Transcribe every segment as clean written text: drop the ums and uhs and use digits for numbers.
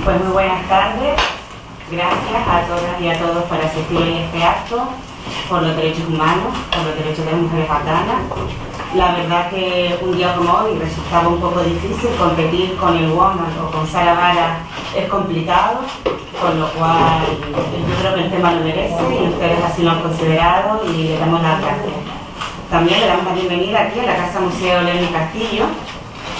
Pues muy buenas tardes. Gracias a todas y a todos por asistir a este acto, por los derechos humanos, por los derechos de las mujeres afganas. La verdad que un día como hoy resultaba un poco difícil competir con el Woman o con Sara Vara, es complicado, con lo cual yo creo que el tema lo merece y ustedes así lo han considerado y le damos las gracias. También le damos la bienvenida aquí a la Casa Museo León Castillo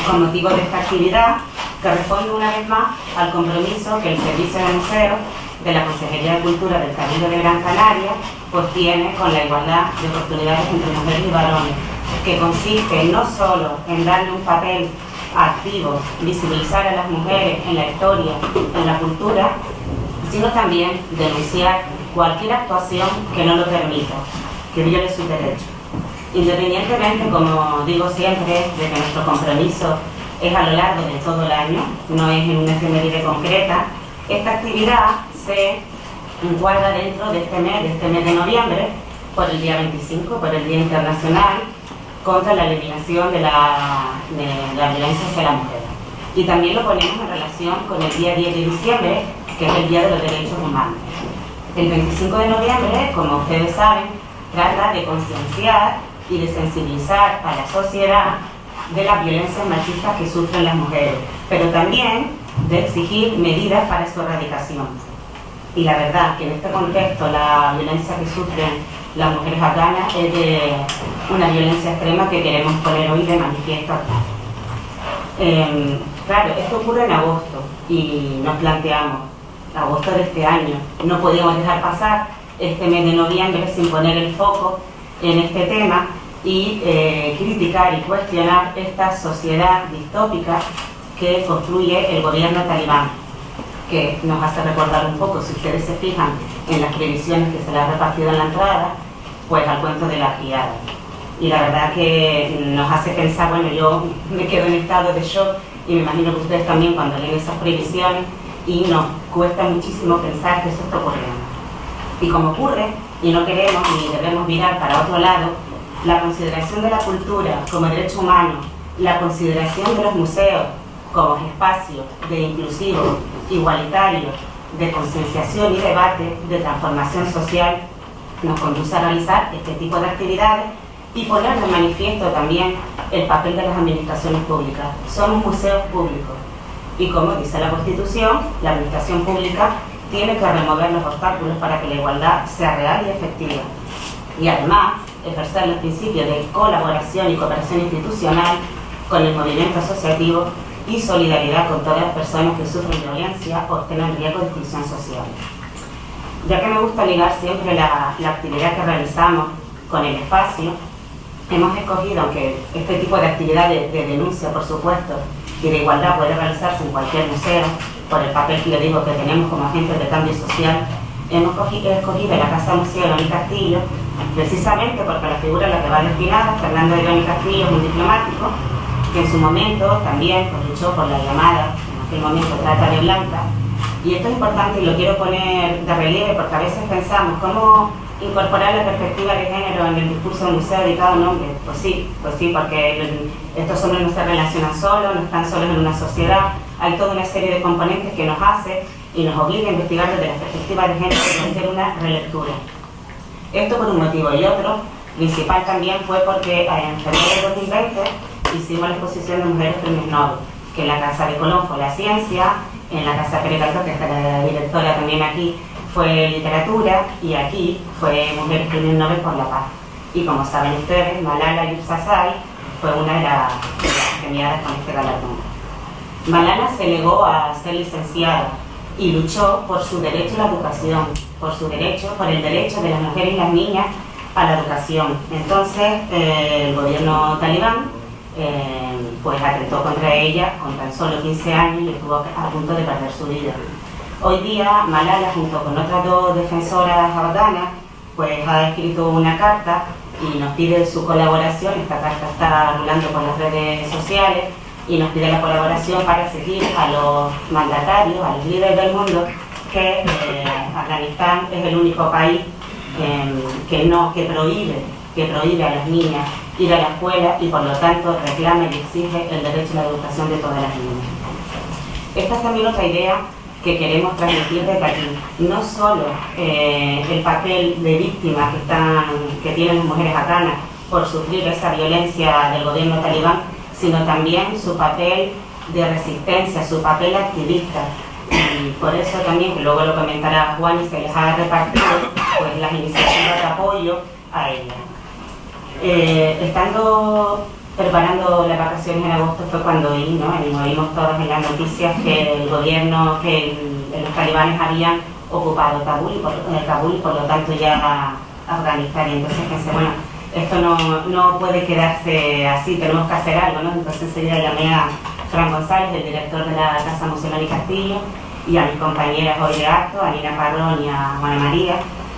con motivo de esta actividad que responde una vez más al compromiso que el Servicio de Museos de la Consejería de Cultura del Cabildo de Gran Canaria pues tiene con la igualdad de oportunidades entre mujeres y varones, que consiste no solo en darle un papel activo, visibilizar a las mujeres en la historia, en la cultura, sino también denunciar cualquier actuación que no lo permita, que viole sus derechos. Independientemente, como digo siempre, de que nuestro compromiso es a lo largo de todo el año, no es en una efeméride concreta, esta actividad se encuadra dentro de este mes de noviembre, por el día 25, por el Día Internacional contra la eliminación de la violencia hacia la mujer. Y también lo ponemos en relación con el día 10 de diciembre, que es el Día de los Derechos Humanos. El 25 de noviembre, como ustedes saben, trata de concienciar y de sensibilizar a la sociedad de las violencias machistas que sufren las mujeres, pero también de exigir medidas para su erradicación. Y la verdad que en este contexto la violencia que sufren las mujeres afganas es de una violencia extrema que queremos poner hoy de manifiesto aquí. Claro, esto ocurre en agosto y nos planteamos, agosto de este año, no podíamos dejar pasar este mes de noviembre sin poner el foco en este tema y criticar y cuestionar esta sociedad distópica que construye el gobierno talibán, que nos hace recordar un poco, si ustedes se fijan en las previsiones que se les ha repartido en la entrada, pues al cuento de la criada. Y la verdad que nos hace pensar, bueno, yo me quedo en estado de shock y me imagino que ustedes también cuando leen esas previsiones y nos cuesta muchísimo pensar que eso está ocurriendo. Y como ocurre, y no queremos ni debemos mirar para otro lado, la consideración de la cultura como derecho humano, la consideración de los museos como espacios de inclusivo, igualitario, de concienciación y debate, de transformación social, nos conduce a realizar este tipo de actividades y poner de manifiesto también el papel de las administraciones públicas. Somos museos públicos y, como dice la Constitución, la administración pública tiene que remover los obstáculos para que la igualdad sea real y efectiva. Y además, ejercer los principios de colaboración y cooperación institucional con el movimiento asociativo y solidaridad con todas las personas que sufren violencia o estén en riesgo de exclusión social. Ya que me gusta ligar siempre la actividad que realizamos con el espacio, hemos escogido, aunque este tipo de actividades de denuncia, por supuesto, y de igualdad puede realizarse en cualquier museo, por el papel que le digo que tenemos como agentes de cambio social, hemos escogido la Casa Museo León Castillo, precisamente porque la figura a la que va destinada, Fernando de León Castillo, es un diplomático, que en su momento también pues, luchó por la llamada, en aquel momento trata de blanca, y esto es importante y lo quiero poner de relieve porque a veces pensamos cómo incorporar la perspectiva de género en el discurso del museo dedicado a un hombre. Pues sí, porque estos hombres no se relacionan solos, no están solos en una sociedad, hay toda una serie de componentes que nos hace y nos obliga a investigar desde la perspectiva de género y hacer una relectura. Esto por un motivo y otro, principal también fue porque en febrero de 2020 hicimos la exposición de mujeres premios Nobel, que en la Casa de Colón fue la ciencia, en la Casa Pérez Galdós, que está la directora también aquí, fue literatura, y aquí fue mujeres premios Nobel por la paz. Y como saben ustedes, Malala Yousafzai fue una de las premiadas con este galardón. Malala se negó a ser licenciada y luchó por su derecho a la educación, por el derecho de las mujeres y las niñas a la educación. Entonces, el gobierno talibán pues atentó contra ella con tan solo 15 años y estuvo a punto de perder su vida. Hoy día, Malala, junto con otras dos defensoras afganas, pues ha escrito una carta y nos pide su colaboración. Esta carta está rulando por las redes sociales y nos pide la colaboración para exigir a los mandatarios, a los líderes del mundo, que Afganistán es el único país que prohíbe a las niñas ir a la escuela y por lo tanto reclama y exige el derecho a la educación de todas las niñas. Esta es también otra idea que queremos transmitir desde aquí. No solo el papel de víctima que tienen las mujeres afganas por sufrir esa violencia del gobierno talibán, sino también su papel de resistencia, su papel activista. Y por eso también, que luego lo comentará Juan, y se les ha repartido pues, las iniciativas de apoyo a ella. Estando preparando las vacaciones en agosto fue cuando oímos todas en las noticias que el gobierno, los talibanes habían ocupado Kabul y por lo tanto ya Afganistán. Y entonces pensé, bueno, esto no puede quedarse así, tenemos que hacer algo, ¿no? Entonces enseguida llamé a Fran González, el director de la Casa Museo y Castillo, y a mis compañeras hoy de acto, a Nina Parrón y a Juana María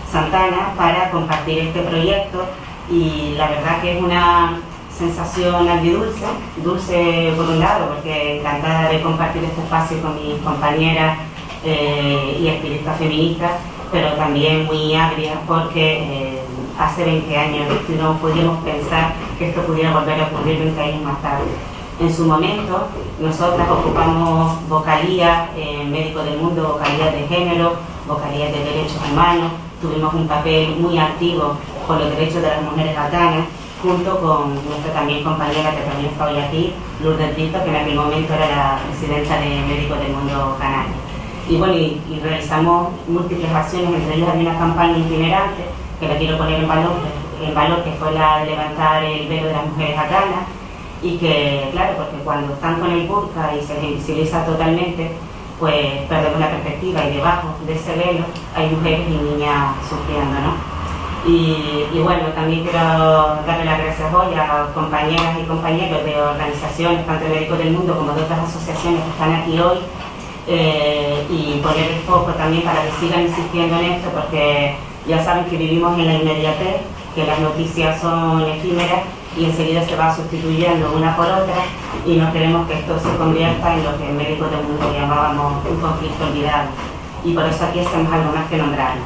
Santana, para compartir este proyecto. Y la verdad que es una sensación agridulce, dulce por un lado, porque encantada de compartir este espacio con mis compañeras y activistas feministas, pero también muy agria porque hace 20 años no podíamos pensar que esto pudiera volver a ocurrir 20 años más tarde. En su momento, nosotras ocupamos vocalías, Médicos del Mundo, vocalías de género, vocalías de derechos humanos, tuvimos un papel muy activo por los derechos de las mujeres afganas, junto con nuestra también compañera que también está hoy aquí, Lourdes Brito, que en aquel momento era la presidenta de Médicos del Mundo Canario. Y bueno, y realizamos múltiples acciones, entre ellas había una campaña itinerante, que la quiero poner en valor, que fue la de levantar el velo de las mujeres afganas, y que, claro, porque cuando están con el burka y se les invisibiliza totalmente, pues perdemos la perspectiva, y debajo de ese velo hay mujeres y niñas sufriendo, ¿no? Y bueno, también quiero darle las gracias hoy a compañeras y compañeros de organizaciones, tanto de Médicos del Mundo como de otras asociaciones que están aquí hoy, y poner el foco también para que sigan insistiendo en esto, porque ya saben que vivimos en la inmediatez, que las noticias son efímeras y enseguida se va sustituyendo una por otra, y no queremos que esto se convierta en lo que en Médicos del Mundo llamábamos un conflicto olvidado. Y por eso aquí hacemos algo más que nombrarlo.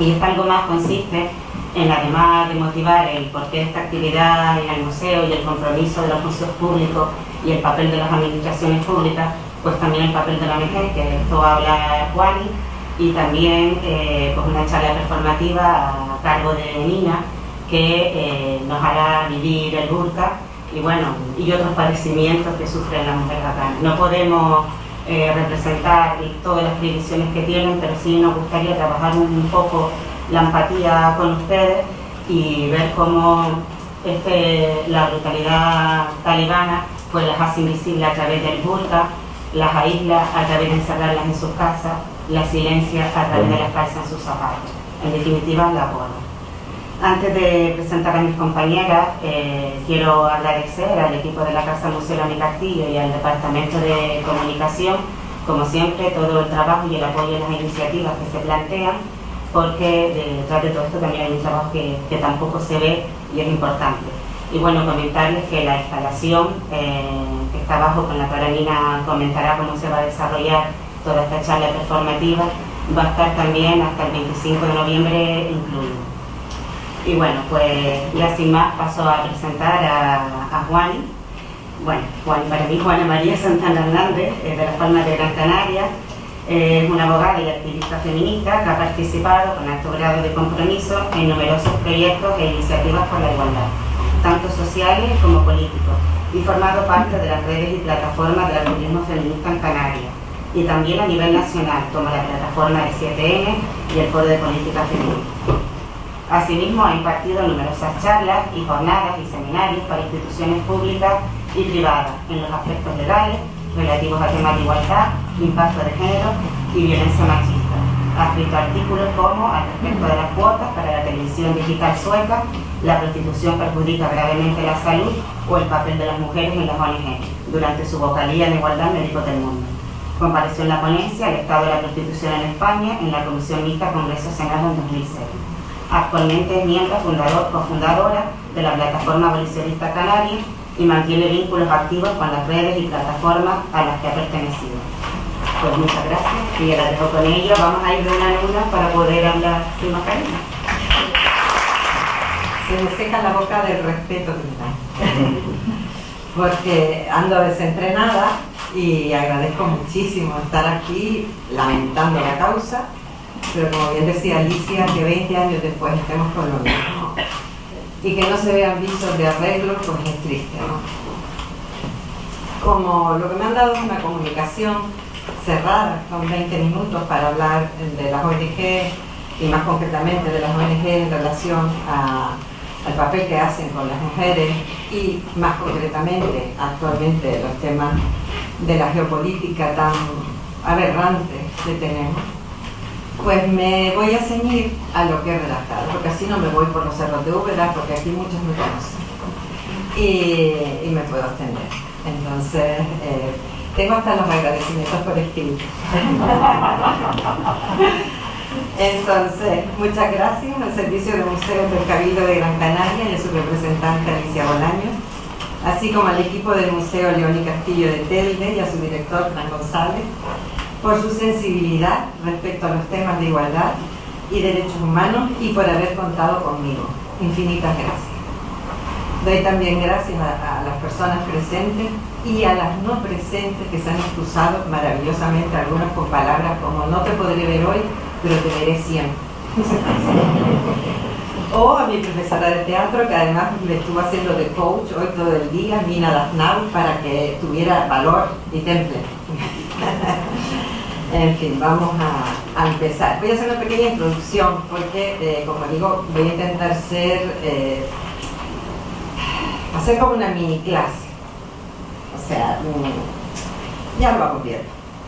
Y este algo más consiste en, además de motivar el porqué de esta actividad en el museo y el compromiso de los museos públicos y el papel de las administraciones públicas, pues también el papel de la ONG, que esto habla Juani, y también pues una charla performativa a cargo de Nina, que nos hará vivir el burka y bueno, y otros padecimientos que sufren las mujeres acá. No podemos representar todas las privilegios que tienen, pero sí nos gustaría trabajar un poco la empatía con ustedes y ver cómo la brutalidad talibana pues las hace invisibles a través del burka, las aísla a través de encerrarlas en sus casas, las silencia a través de las calzas en sus zapatos. En definitiva, la aborda. Antes de presentar a mis compañeras, quiero agradecer al equipo de la Casa Museo y Castillo y al Departamento de Comunicación, como siempre, todo el trabajo y el apoyo a las iniciativas que se plantean, porque detrás de todo esto también hay un trabajo que tampoco se ve y es importante. Y bueno, comentarles que la instalación que está abajo, con la que ahora Nina comentará cómo se va a desarrollar toda esta charla performativa, va a estar también hasta el 25 de noviembre incluido. Y bueno, pues ya sin más paso a presentar a Juani. Bueno, para mí Juana María Santana Hernández, de Las Palmas de Gran Canaria, es una abogada y activista feminista que ha participado con alto grado de compromiso en numerosos proyectos e iniciativas por la igualdad, tanto sociales como políticos, y formado parte de las redes y plataformas del activismo feminista en Canarias, y también a nivel nacional, como la plataforma del 7N y el Foro de Política Feminista. Asimismo, ha impartido numerosas charlas y jornadas y seminarios para instituciones públicas y privadas en los aspectos legales relativos a temas de igualdad, impacto de género y violencia machista. Ha escrito artículos como al respecto de las cuotas para la televisión digital sueca, la prostitución perjudica gravemente la salud o el papel de las mujeres en las ONG, durante su vocalía en Igualdad Médicos del Mundo. Compareció en la ponencia El Estado de la Prostitución en España en la Comisión Mixta Congreso-Senado en 2006. Actualmente es miembro cofundadora de la Plataforma Abolicionista Canaria y mantiene vínculos activos con las redes y plataformas a las que ha pertenecido. Pues muchas gracias y ya la dejo con ello. Vamos a ir de una en una para poder hablar sin mascarilla. Se me seca la boca del respeto que me dan. Porque ando desentrenada y agradezco muchísimo estar aquí lamentando la causa, pero como bien decía Alicia, que 20 años después estemos con lo mismo y que no se vean visos de arreglo, pues es triste, ¿no? Como lo que me han dado es una comunicación cerrada, son 20 minutos para hablar de las ONG y más concretamente de las ONG en relación al papel que hacen con las mujeres y más concretamente actualmente los temas de la geopolítica tan aberrante que tenemos, pues me voy a ceñir a lo que he redactado, porque así no me voy por los cerros de Úbeda, porque aquí muchos me conocen y me puedo extender. Entonces, tengo hasta los agradecimientos por escrito. Entonces, muchas gracias al Servicio de Museos del Cabildo de Gran Canaria y a su representante Alicia Bolaños, así como al equipo del Museo León y Castillo de Telde y a su director Fran González, por su sensibilidad respecto a los temas de igualdad y derechos humanos y por haber contado conmigo. Infinitas gracias. Doy también gracias a las personas presentes y a las no presentes que se han excusado maravillosamente, algunas con palabras como no te podré ver hoy, pero te veré siempre. O a mi profesora de teatro, que además me estuvo haciendo de coach hoy todo el día, Mina Daznau, para que tuviera valor y temple. En fin, vamos a empezar. Voy a hacer una pequeña introducción porque, como digo, voy a intentar hacer como una mini clase. O sea, ya lo vamos viendo.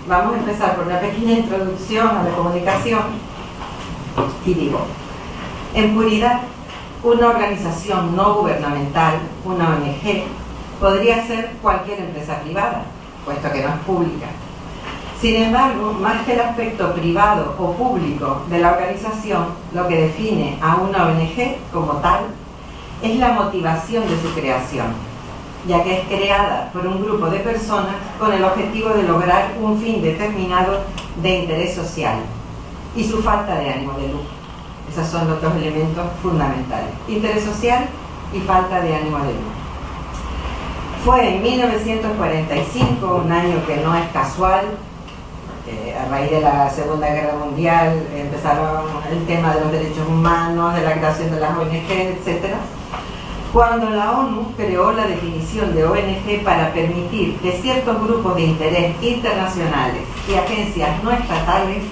Vamos a empezar por una pequeña introducción a la comunicación. Y digo, en puridad, una organización no gubernamental, una ONG, podría ser cualquier empresa privada, puesto que no es pública. Sin embargo, más que el aspecto privado o público de la organización, lo que define a una ONG como tal es la motivación de su creación, ya que es creada por un grupo de personas con el objetivo de lograr un fin determinado de interés social y su falta de ánimo de lucro. Esos son los dos elementos fundamentales: interés social y falta de ánimo de lucro. Fue en 1945, un año que no es casual. A raíz de la Segunda Guerra Mundial empezaron el tema de los derechos humanos, de la creación de las ONG, etc. Cuando la ONU creó la definición de ONG para permitir que ciertos grupos de interés internacionales y agencias no estatales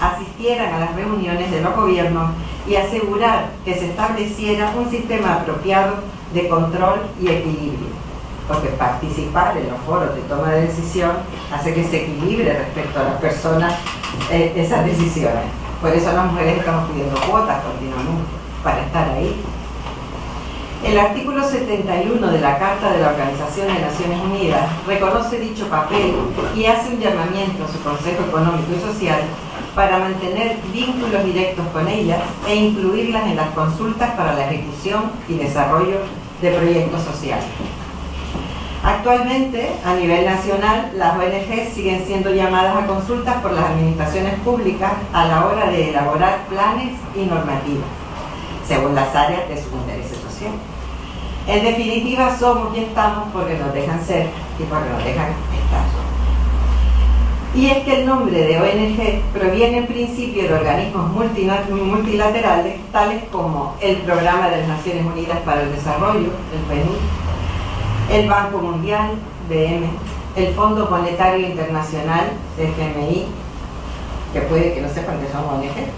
asistieran a las reuniones de los gobiernos y asegurar que se estableciera un sistema apropiado de control y equilibrio. Porque participar en los foros de toma de decisión hace que se equilibre respecto a las personas esas decisiones. Por eso las mujeres estamos pidiendo cuotas continuamente para estar ahí. El artículo 71 de la Carta de la Organización de Naciones Unidas reconoce dicho papel y hace un llamamiento a su Consejo Económico y Social para mantener vínculos directos con ellas e incluirlas en las consultas para la ejecución y desarrollo de proyectos sociales. Actualmente, a nivel nacional, las ONG siguen siendo llamadas a consultas por las administraciones públicas a la hora de elaborar planes y normativas, según las áreas de sus intereses sociales. En definitiva, somos y estamos porque nos dejan ser y porque nos dejan estar. Y es que el nombre de ONG proviene en principio de organismos multilaterales, tales como el Programa de las Naciones Unidas para el Desarrollo, el PNUD, el Banco Mundial, BM, el Fondo Monetario Internacional, FMI, que puede que no sepan que son ONG,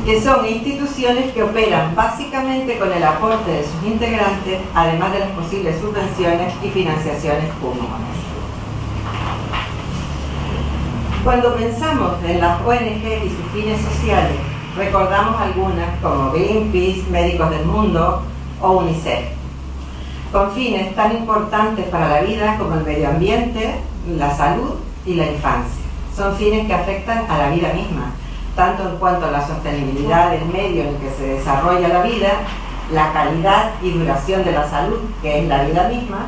que son instituciones que operan básicamente con el aporte de sus integrantes, además de las posibles subvenciones y financiaciones públicas. Cuando pensamos en las ONG y sus fines sociales, recordamos algunas como Greenpeace, Médicos del Mundo o UNICEF, con fines tan importantes para la vida como el medio ambiente, la salud y la infancia. Son fines que afectan a la vida misma, tanto en cuanto a la sostenibilidad del medio en el que se desarrolla la vida, la calidad y duración de la salud, que es la vida misma,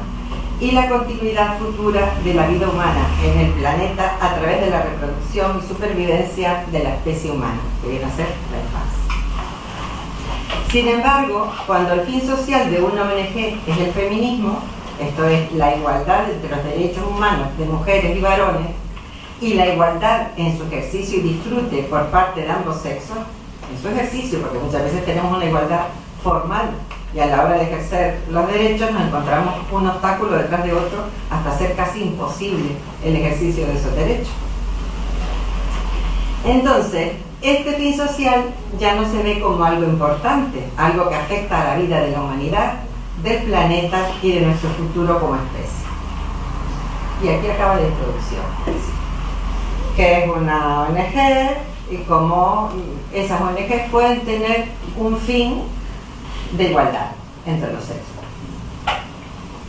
y la continuidad futura de la vida humana en el planeta a través de la reproducción y supervivencia de la especie humana, que viene a ser la infancia. Sin embargo, cuando el fin social de una ONG es el feminismo, esto es la igualdad entre los derechos humanos de mujeres y varones, y la igualdad en su ejercicio y disfrute por parte de ambos sexos, en su ejercicio, porque muchas veces tenemos una igualdad formal y a la hora de ejercer los derechos nos encontramos un obstáculo detrás de otro hasta hacer casi imposible el ejercicio de esos derechos. Entonces, este fin social ya no se ve como algo importante, algo que afecta a la vida de la humanidad, del planeta y de nuestro futuro como especie. Y aquí acaba la introducción, que es una ONG y cómo esas ONGs pueden tener un fin de igualdad entre los sexos.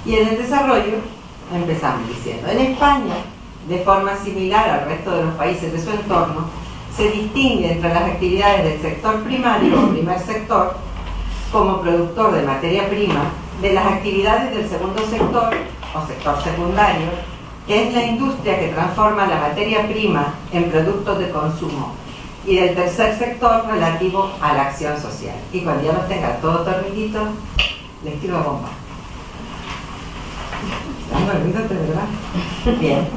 Y en el desarrollo empezamos diciendo, en España, de forma similar al resto de los países de su entorno, se distingue entre las actividades del sector primario o primer sector como productor de materia prima de las actividades del segundo sector o sector secundario, que es la industria que transforma la materia prima en productos de consumo, y del tercer sector relativo a la acción social. Y cuando ya los tenga todo dormidito, les tiro a bomba. ¿Están dormidos de verdad? Bien.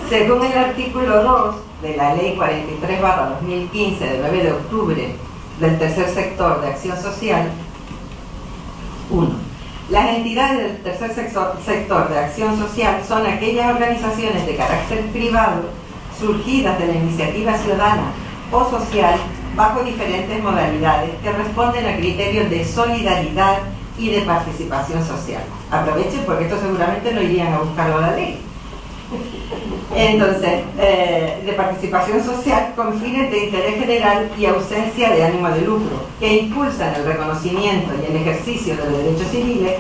Según el artículo 2 de la Ley 43/2015 del 9 de octubre del tercer sector de acción social, 1. Las entidades del tercer sector de acción social son aquellas organizaciones de carácter privado surgidas de la iniciativa ciudadana o social bajo diferentes modalidades que responden a criterios de solidaridad y de participación social. Aprovechen porque esto seguramente no irían a buscarlo a la ley. Entonces, de participación social con fines de interés general y ausencia de ánimo de lucro, que impulsan el reconocimiento y el ejercicio de los derechos civiles,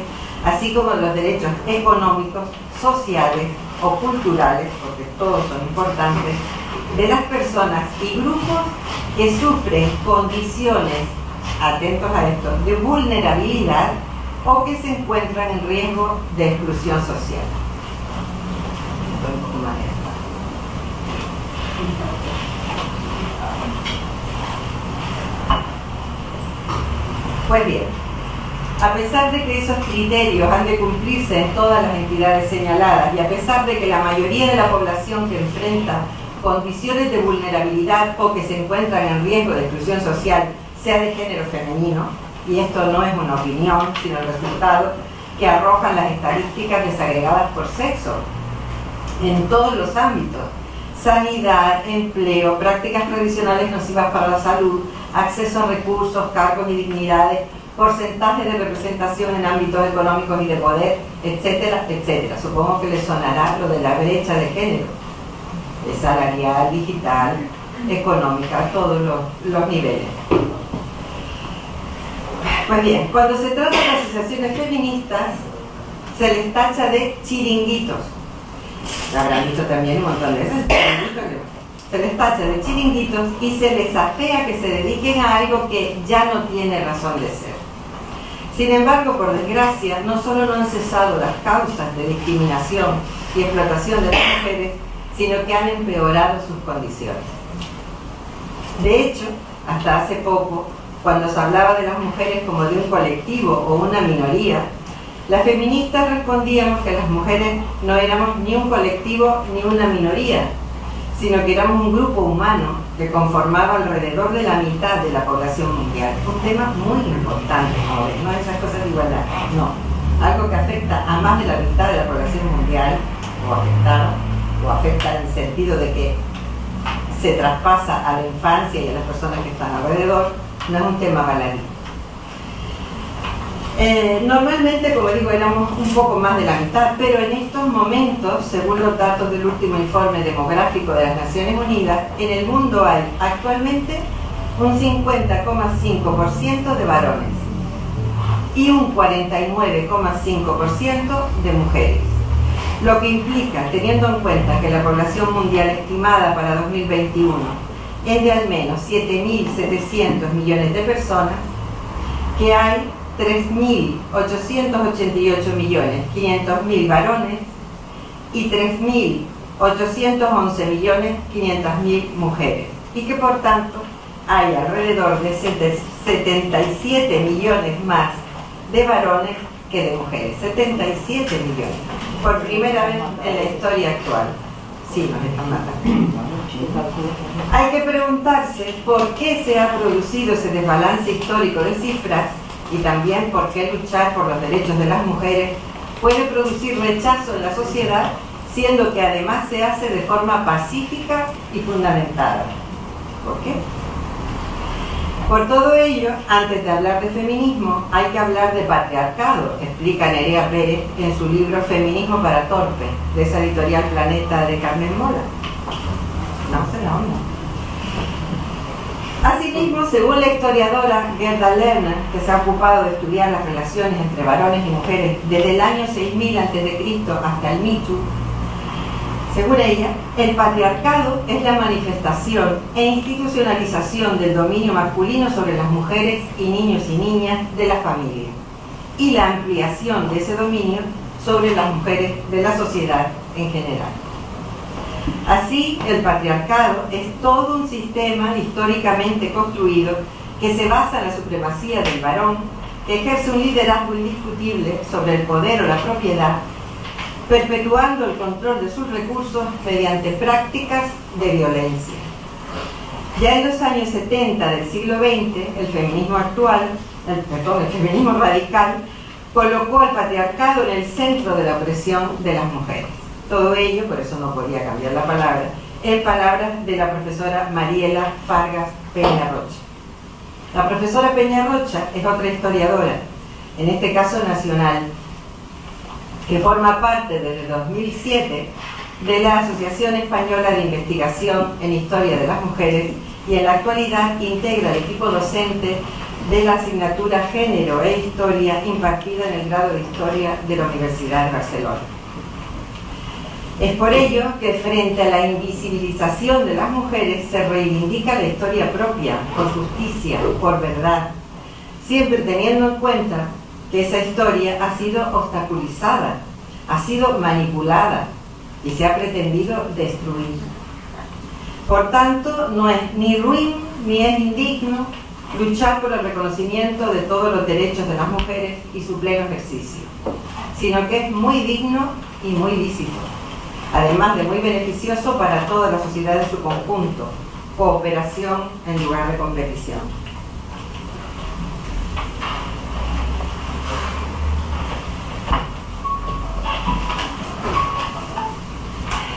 así como de los derechos económicos, sociales o culturales, porque todos son importantes, de las personas y grupos que sufren condiciones, atentos a esto, de vulnerabilidad o que se encuentran en riesgo de exclusión social. Pues bien, a pesar de que esos criterios han de cumplirse en todas las entidades señaladas y a pesar de que la mayoría de la población que enfrenta condiciones de vulnerabilidad o que se encuentran en riesgo de exclusión social sea de género femenino, y esto no es una opinión, sino el resultado que arrojan las estadísticas desagregadas por sexo, en todos los ámbitos: sanidad, empleo, prácticas tradicionales nocivas para la salud, acceso a recursos, cargos y dignidades, porcentaje de representación en ámbitos económicos y de poder, etcétera, etcétera. Supongo que les sonará lo de la brecha de género, de salarial, digital, económica, a todos los niveles. Pues bien, cuando se trata de asociaciones feministas, se les tacha de chiringuitos. Habrán visto también un montón de veces. Se les tacha de chiringuitos y se les afea que se dediquen a algo que ya no tiene razón de ser. Sin embargo, por desgracia, no solo no han cesado las causas de discriminación y explotación de las mujeres, sino que han empeorado sus condiciones. De hecho, hasta hace poco, cuando se hablaba de las mujeres como de un colectivo o una minoría, las feministas respondíamos que las mujeres no éramos ni un colectivo ni una minoría, sino que éramos un grupo humano que conformaba alrededor de la mitad de la población mundial. Un tema muy importante, no esas cosas de igualdad, no. Algo que afecta a más de la mitad de la población mundial, o afecta en el sentido de que se traspasa a la infancia y a las personas que están alrededor, no es un tema baladí. Normalmente, como digo, éramos un poco más de la mitad, pero en estos momentos, según los datos del último informe demográfico de las Naciones Unidas, en el mundo hay actualmente un 50,5% de varones y un 49,5% de mujeres, lo que implica, teniendo en cuenta que la población mundial estimada para 2021 es de al menos 7.700 millones de personas, que hay 3.888.500.000 varones y 3.811.500.000 mujeres, y que por tanto hay alrededor de 77 millones más de varones que de mujeres, 77 millones, por primera vez en la historia actual. Sí, nos están matando. Hay que preguntarse por qué se ha producido ese desbalance histórico de cifras y también por qué luchar por los derechos de las mujeres puede producir rechazo en la sociedad, siendo que además se hace de forma pacífica y fundamentada. ¿Por qué? Por todo ello, antes de hablar de feminismo, hay que hablar de patriarcado, explica Nerea Pérez en su libro Feminismo para Torpe, de esa editorial Planeta de Carmen Mola. No sé la onda. Asimismo, según la historiadora Gerda Lerner, que se ha ocupado de estudiar las relaciones entre varones y mujeres desde el año 6000 a.C. hasta el Mitu, según ella, el patriarcado es la manifestación e institucionalización del dominio masculino sobre las mujeres y niños y niñas de la familia y la ampliación de ese dominio sobre las mujeres de la sociedad en general. Así, el patriarcado es todo un sistema históricamente construido que se basa en la supremacía del varón, que ejerce un liderazgo indiscutible sobre el poder o la propiedad, perpetuando el control de sus recursos mediante prácticas de violencia. Ya en los años 70 del siglo XX, el feminismo el feminismo radical, colocó al patriarcado en el centro de la opresión de las mujeres. Todo ello, por eso no podía cambiar la palabra, en palabras de la profesora Mariela Fargas Peñarrocha. La profesora Peñarrocha es otra historiadora, en este caso nacional, que forma parte desde 2007 de la Asociación Española de Investigación en Historia de las Mujeres y en la actualidad integra el equipo docente de la asignatura Género e Historia impartida en el grado de Historia de la Universidad de Barcelona. Es por ello que frente a la invisibilización de las mujeres se reivindica la historia propia, por justicia, por verdad, siempre teniendo en cuenta que esa historia ha sido obstaculizada, ha sido manipulada y se ha pretendido destruir. Por tanto, no es ni ruin ni es indigno luchar por el reconocimiento de todos los derechos de las mujeres y su pleno ejercicio, sino que es muy digno y muy lícito, además de muy beneficioso para toda la sociedad en su conjunto, cooperación en lugar de competición.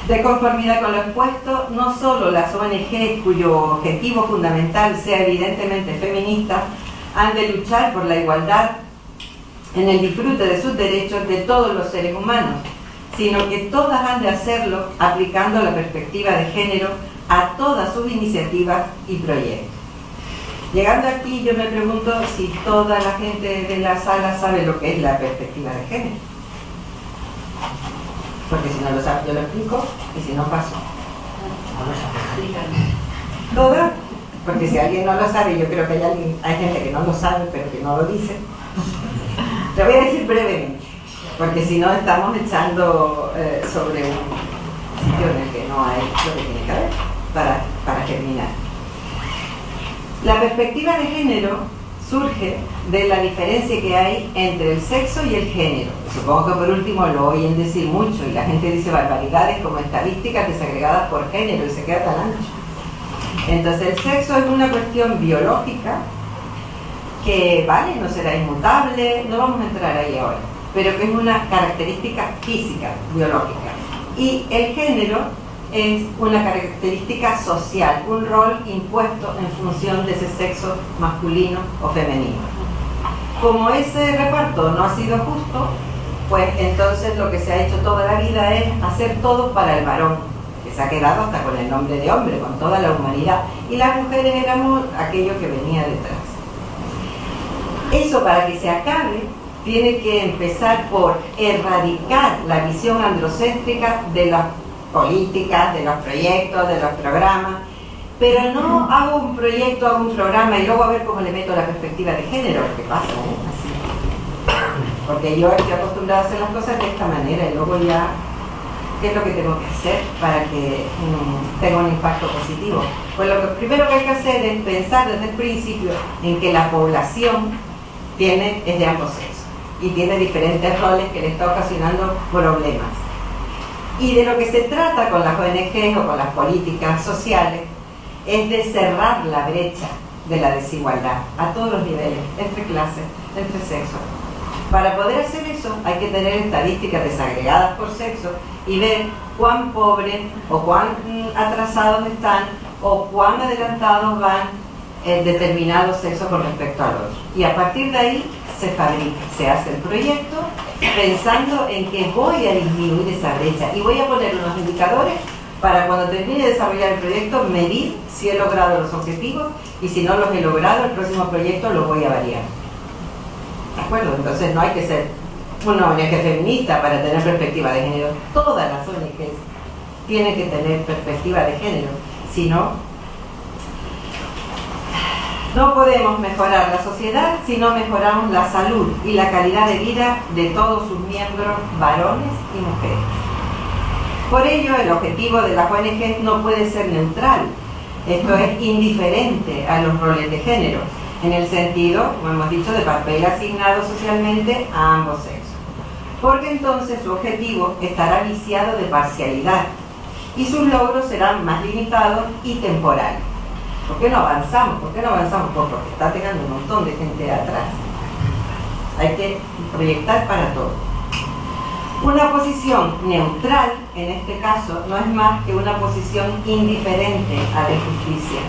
De conformidad con lo expuesto, no solo las ONG cuyo objetivo fundamental sea evidentemente feminista, han de luchar por la igualdad en el disfrute de sus derechos de todos los seres humanos, sino que todas han de hacerlo aplicando la perspectiva de género a todas sus iniciativas y proyectos. Llegando aquí, yo me pregunto si toda la gente de la sala sabe lo que es la perspectiva de género. Porque si no lo sabe, yo lo explico, y si no paso. ¿Toda? Porque si alguien no lo sabe, yo creo que hay gente que no lo sabe, pero que no lo dice. Lo voy a decir brevemente, porque si no estamos echando sobre un sitio en el que no hay lo que tiene que haber para terminar. La perspectiva de género surge de la diferencia que hay entre el sexo y el género. Supongo que por último lo oyen decir mucho y la gente dice barbaridades como estadísticas desagregadas por género y se queda tan ancho. Entonces el sexo es una cuestión biológica que, vale, no será inmutable, no vamos a entrar ahí ahora, pero que es una característica física, biológica. Y el género es una característica social, un rol impuesto en función de ese sexo masculino o femenino. Como ese reparto no ha sido justo, pues entonces lo que se ha hecho toda la vida es hacer todo para el varón, que se ha quedado hasta con el nombre de hombre, con toda la humanidad, y las mujeres éramos aquello que venía detrás. Eso, para que se acabe, tiene que empezar por erradicar la visión androcéntrica de las políticas, de los proyectos, de los programas, pero no hago un proyecto, hago un programa y luego a ver cómo le meto la perspectiva de género, que pasa, así. Porque yo estoy acostumbrada a hacer las cosas de esta manera y luego ya, ¿qué es lo que tengo que hacer para que tenga un impacto positivo? Pues lo que primero que hay que hacer es pensar desde el principio en que la población es de ambos sexos. y tiene diferentes roles que le está ocasionando problemas. Y de lo que se trata con las ONG o con las políticas sociales es de cerrar la brecha de la desigualdad a todos los niveles, entre clases, entre sexos. Para poder hacer eso hay que tener estadísticas desagregadas por sexo y ver cuán pobres o cuán atrasados están o cuán adelantados van determinados sexos con respecto al otro. Y a partir de ahí se fabrica, se hace el proyecto pensando en que voy a disminuir esa brecha y voy a poner unos indicadores para cuando termine de desarrollar el proyecto medir si he logrado los objetivos y si no los he logrado el próximo proyecto lo voy a variar. ¿De acuerdo? Entonces no hay que ser una ONG feminista para tener perspectiva de género. Todas las ONGs tienen que tener perspectiva de género, si no, no podemos mejorar la sociedad si no mejoramos la salud y la calidad de vida de todos sus miembros, varones y mujeres. Por ello, el objetivo de las ONG no puede ser neutral. Esto es indiferente a los roles de género, en el sentido, como hemos dicho, de papel asignado socialmente a ambos sexos. Porque entonces su objetivo estará viciado de parcialidad y sus logros serán más limitados y temporales. ¿Por qué no avanzamos? ¿Por qué no avanzamos? Porque está teniendo un montón de gente atrás. Hay que proyectar para todo. Una posición neutral, en este caso, no es más que una posición indiferente a la injusticia,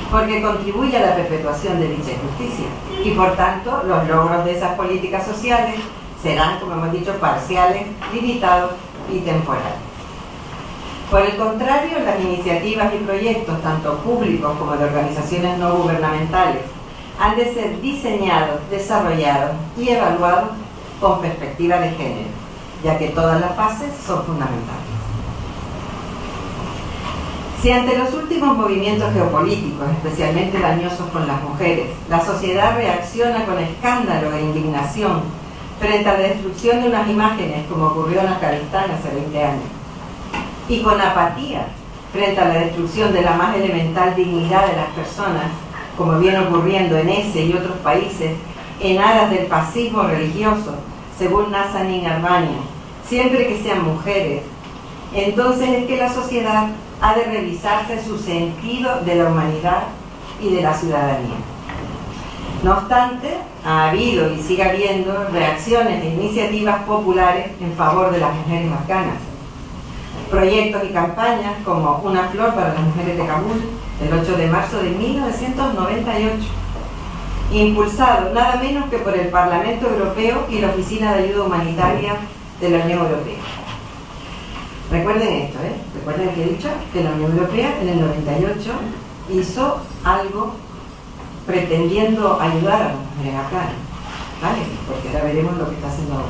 porque contribuye a la perpetuación de dicha injusticia. Y por tanto, los logros de esas políticas sociales serán, como hemos dicho, parciales, limitados y temporales. Por el contrario, las iniciativas y proyectos, tanto públicos como de organizaciones no gubernamentales, han de ser diseñados, desarrollados y evaluados con perspectiva de género, ya que todas las fases son fundamentales. Si ante los últimos movimientos geopolíticos, especialmente dañosos con las mujeres, la sociedad reacciona con escándalo e indignación frente a la destrucción de unas imágenes, como ocurrió en Afganistán hace 20 años, y con apatía frente a la destrucción de la más elemental dignidad de las personas, como viene ocurriendo en ese y otros países, en aras del fascismo religioso, según Nazanin Albania, siempre que sean mujeres, entonces es que la sociedad ha de revisarse su sentido de la humanidad y de la ciudadanía. No obstante, ha habido y sigue habiendo reacciones e iniciativas populares en favor de las mujeres afganas. Proyectos y campañas como Una flor para las mujeres de Kabul, el 8 de marzo de 1998, impulsado nada menos que por el Parlamento Europeo y la Oficina de Ayuda Humanitaria de la Unión Europea. Recuerden esto, recuerden que he dicho que la Unión Europea en el 98 hizo algo pretendiendo ayudar a las mujeres afganas, ¿vale? Porque ahora veremos lo que está haciendo ahora.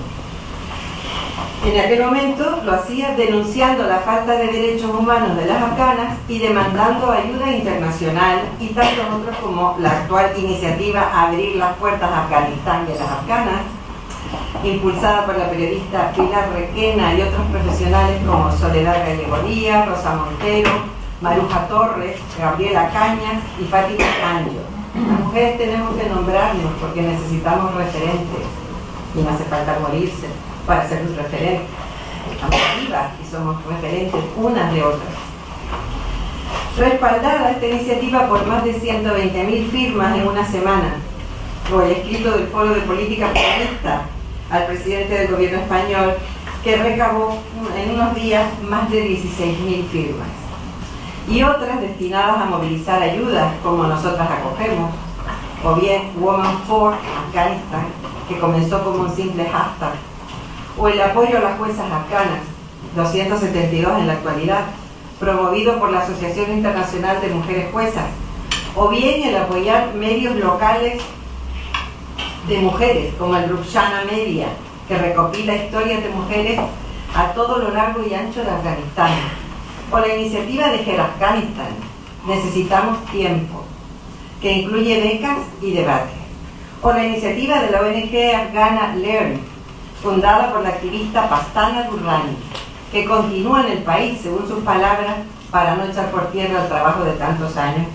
En aquel momento lo hacía denunciando la falta de derechos humanos de las afganas y demandando ayuda internacional, y tantos otros como la actual iniciativa Abrir las puertas a Afganistán y a las afganas, impulsada por la periodista Pilar Requena y otros profesionales como Soledad Gallego Díaz, Rosa Montero, Maruja Torres, Gabriela Cañas y Fátima Canjo. Las mujeres tenemos que nombrarnos porque necesitamos referentes y no hace falta morirse para ser un referente. Estamos vivas y somos referentes unas de otras. Respaldada esta iniciativa por más de 120.000 firmas en una semana, o el escrito del Foro de Política Feminista al presidente del gobierno español, que recabó en unos días más de 16.000 firmas, y otras destinadas a movilizar ayudas, como nosotras acogemos, o bien Women for Afghanistan, que comenzó como un simple hashtag, o el apoyo a las juezas afganas, 272 en la actualidad, promovido por la Asociación Internacional de Mujeres Juezas, o bien el apoyar medios locales de mujeres, como el Rukshana Media, que recopila historias de mujeres a todo lo largo y ancho de Afganistán, o la iniciativa de Her Afghanistan, Necesitamos Tiempo, que incluye becas y debates, o la iniciativa de la ONG afgana Learn, fundada por la activista Pastana Durrani, que continúa en el país, según sus palabras, para no echar por tierra el trabajo de tantos años,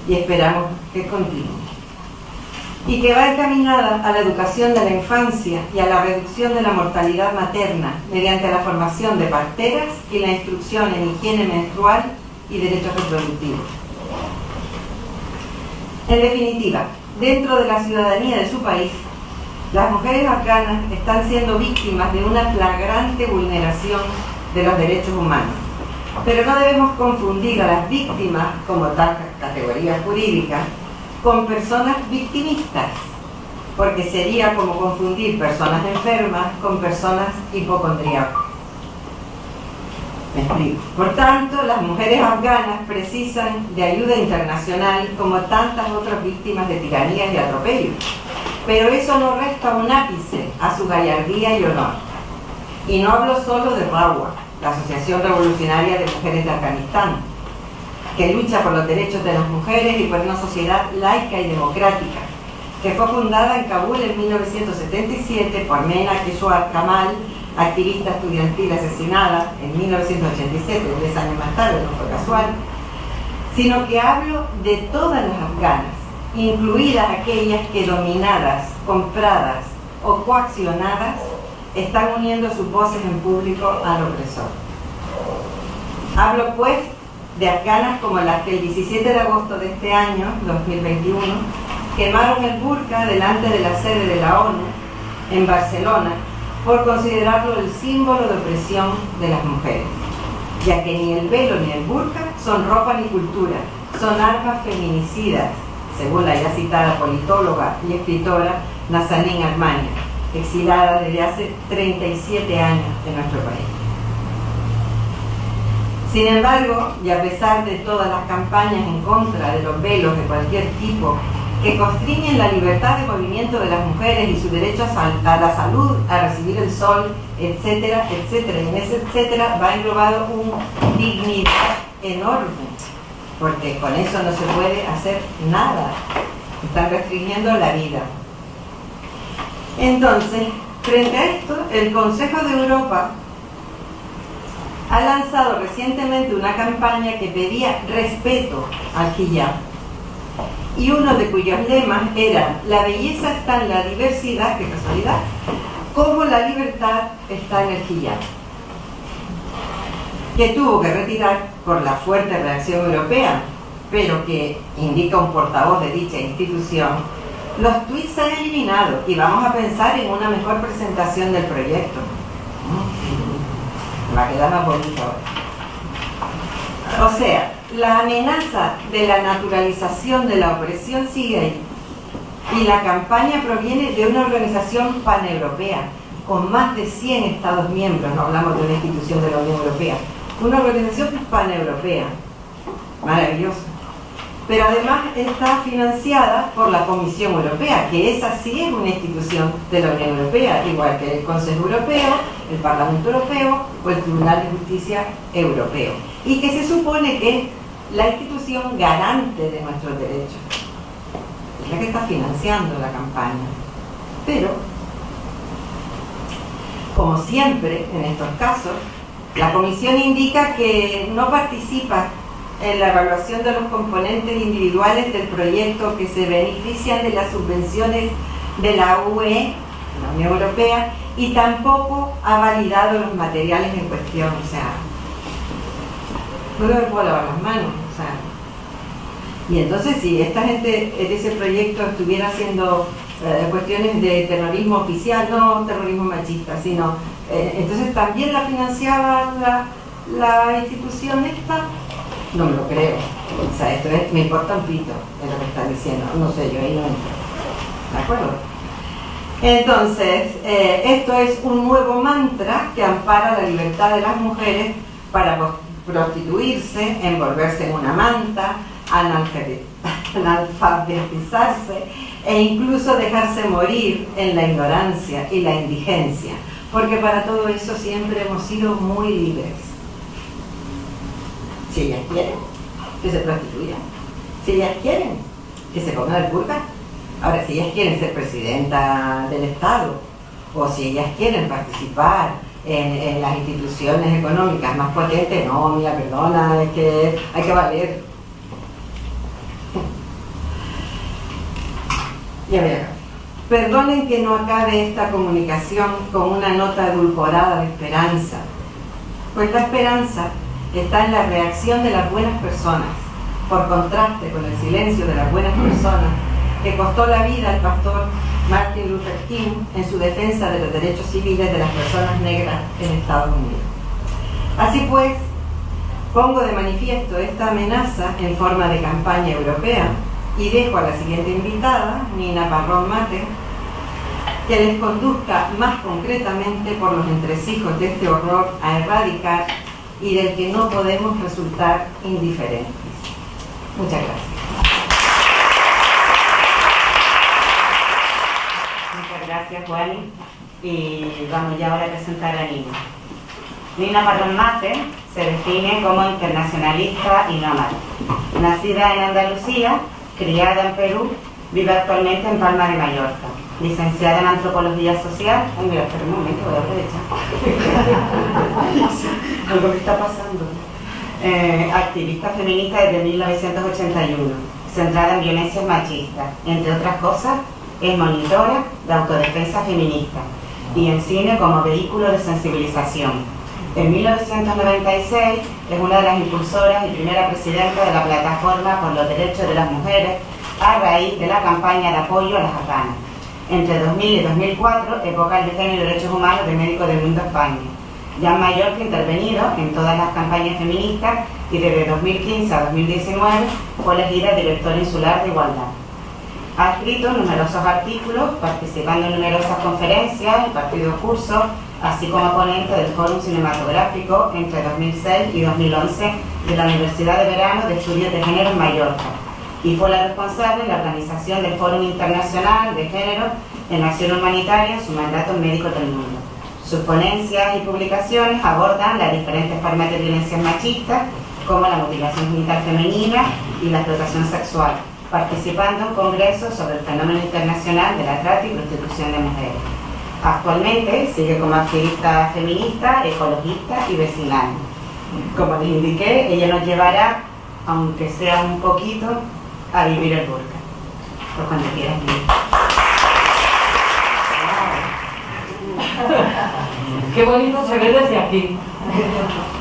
y esperamos que continúe. y que va encaminada a la educación de la infancia y a la reducción de la mortalidad materna mediante la formación de parteras y la instrucción en higiene menstrual y derechos reproductivos. En definitiva, dentro de la ciudadanía de su país, las mujeres afganas están siendo víctimas de una flagrante vulneración de los derechos humanos. Pero no debemos confundir a las víctimas como tal categoría jurídica con personas victimistas, porque sería como confundir personas enfermas con personas hipocondríacas. Me explico. Por tanto, las mujeres afganas precisan de ayuda internacional como tantas otras víctimas de tiranías y atropellos. Pero eso no resta un ápice a su gallardía y honor. Y no hablo solo de RAWA, la Asociación Revolucionaria de Mujeres de Afganistán, que lucha por los derechos de las mujeres y por una sociedad laica y democrática, que fue fundada en Kabul en 1977 por Mena Keshwar Kamal, activista estudiantil asesinada en 1987, 10 años más tarde, no fue casual, sino que hablo de todas las afganas, incluidas aquellas que dominadas, compradas o coaccionadas están uniendo sus voces en público al opresor. Hablo pues de afganas como las que el 17 de agosto de este año, 2021, quemaron el burka delante de la sede de la ONU en Barcelona por considerarlo el símbolo de opresión de las mujeres, ya que ni el velo ni el burka son ropa ni cultura, son armas feminicidas, según la ya citada politóloga y escritora Nazanin Armani, exilada desde hace 37 años de nuestro país. Sin embargo, y a pesar de todas las campañas en contra de los velos de cualquier tipo que constriñen la libertad de movimiento de las mujeres y su derecho a la salud, a recibir el sol, etcétera, etcétera, y en ese etcétera va englobado una dignidad enorme, porque con eso no se puede hacer nada, están restringiendo la vida. Entonces, frente a esto, el Consejo de Europa ha lanzado recientemente una campaña que pedía respeto al hijab, y uno de cuyos lemas era: la belleza está en la diversidad, qué casualidad, como la libertad está en el hijab, que tuvo que retirar por la fuerte reacción europea, pero que, indica un portavoz de dicha institución, los tweets se han eliminado y vamos a pensar en una mejor presentación del proyecto. Va a quedar más bonito ahora. O sea, la amenaza de la naturalización de la opresión sigue ahí. Y la campaña proviene de una organización paneuropea, con más de 100 Estados miembros, no hablamos de una institución de la Unión Europea, una organización paneuropea. Maravilloso. Pero además está financiada por la Comisión Europea, que esa sí es una institución de la Unión Europea, igual que el Consejo Europeo, el Parlamento Europeo o el Tribunal de Justicia Europeo, y que se supone que es la institución garante de nuestros derechos, es la que está financiando la campaña. Pero, como siempre en estos casos, la Comisión indica que no participa en la evaluación de los componentes individuales del proyecto que se benefician de las subvenciones de la UE, la Unión Europea, y tampoco ha validado los materiales en cuestión. O sea, no me puedo lavar las manos. O sea, y entonces, si esta gente en ese proyecto estuviera haciendo cuestiones de terrorismo oficial, no terrorismo machista, sino entonces también la financiaba la institución esta. No me lo creo. O sea, esto es, me importa un pito de lo que están diciendo. No sé, yo ahí no entro. ¿De acuerdo? Entonces, esto es un nuevo mantra que ampara la libertad de las mujeres para prostituirse, envolverse en una manta, analfabetizarse e incluso dejarse morir en la ignorancia y la indigencia. Porque para todo eso siempre hemos sido muy libres. Si ellas quieren, que se prostituyan. Si ellas quieren, que se pongan el burka. Ahora, si ellas quieren ser presidenta del Estado, o si ellas quieren participar en las instituciones económicas más potentes, no, mira, perdona, es que hay que valer. Ya verá. Perdonen que no acabe esta comunicación con una nota edulcorada de esperanza, pues la esperanza está en la reacción de las buenas personas, por contraste con el silencio de las buenas personas que costó la vida al pastor Martin Luther King en su defensa de los derechos civiles de las personas negras en Estados Unidos. Así pues, pongo de manifiesto esta amenaza en forma de campaña europea y dejo a la siguiente invitada, Nina Parrón Mate, que les conduzca más concretamente por los entresijos de este horror a erradicar y del que no podemos resultar indiferentes. Muchas gracias. Muchas gracias, Juan. Y vamos ya ahora a presentar a Nina. Nina Parrón Mate se define como internacionalista y nómada. Nacida en Andalucía, criada en Perú, vive actualmente en Palma de Mallorca. Licenciada en Antropología Social. Ay, mira, espera un momento, voy a aprovechar. Algo me está pasando. Activista feminista desde 1981, centrada en violencias machistas. Entre otras cosas, es monitora de autodefensa feminista y en cine como vehículo de sensibilización. En 1996 es una de las impulsoras y primera presidenta de la Plataforma por los Derechos de las Mujeres a raíz de la campaña de apoyo a las afganas. Entre 2000 y 2004 es vocal de Género y Derechos Humanos de Médicos del Mundo España. Ya en Mallorca ha intervenido en todas las campañas feministas y desde 2015 a 2019 fue elegida directora insular de Igualdad. Ha escrito numerosos artículos, participando en numerosas conferencias, impartido cursos, así como ponente del Fórum Cinematográfico entre 2006 y 2011 de la Universidad de Verano de Estudios de Género en Mallorca, y fue la responsable de la organización del Fórum Internacional de Género en Acción Humanitaria en su mandato en Médicos del Mundo. Sus ponencias y publicaciones abordan las diferentes formas de violencia machistas, como la mutilación genital femenina y la explotación sexual, participando en congresos sobre el fenómeno internacional de la trata y prostitución de mujeres. Actualmente sigue como activista feminista, ecologista y vecinal. Como les indiqué, ella nos llevará, aunque sea un poquito, a vivir el burka. Por cuando quieras vivir. Qué bonito se ve desde aquí.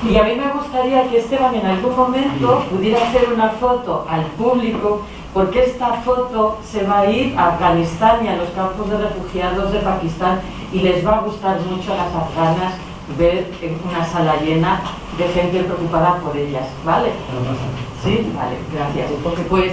Y a mí me gustaría que Esteban en algún momento pudiera hacer una foto al público, porque esta foto se va a ir a Afganistán y a los campos de refugiados de Pakistán y les va a gustar mucho a las afganas ver una sala llena de gente preocupada por ellas, ¿vale? Sí, vale, gracias. Porque pues...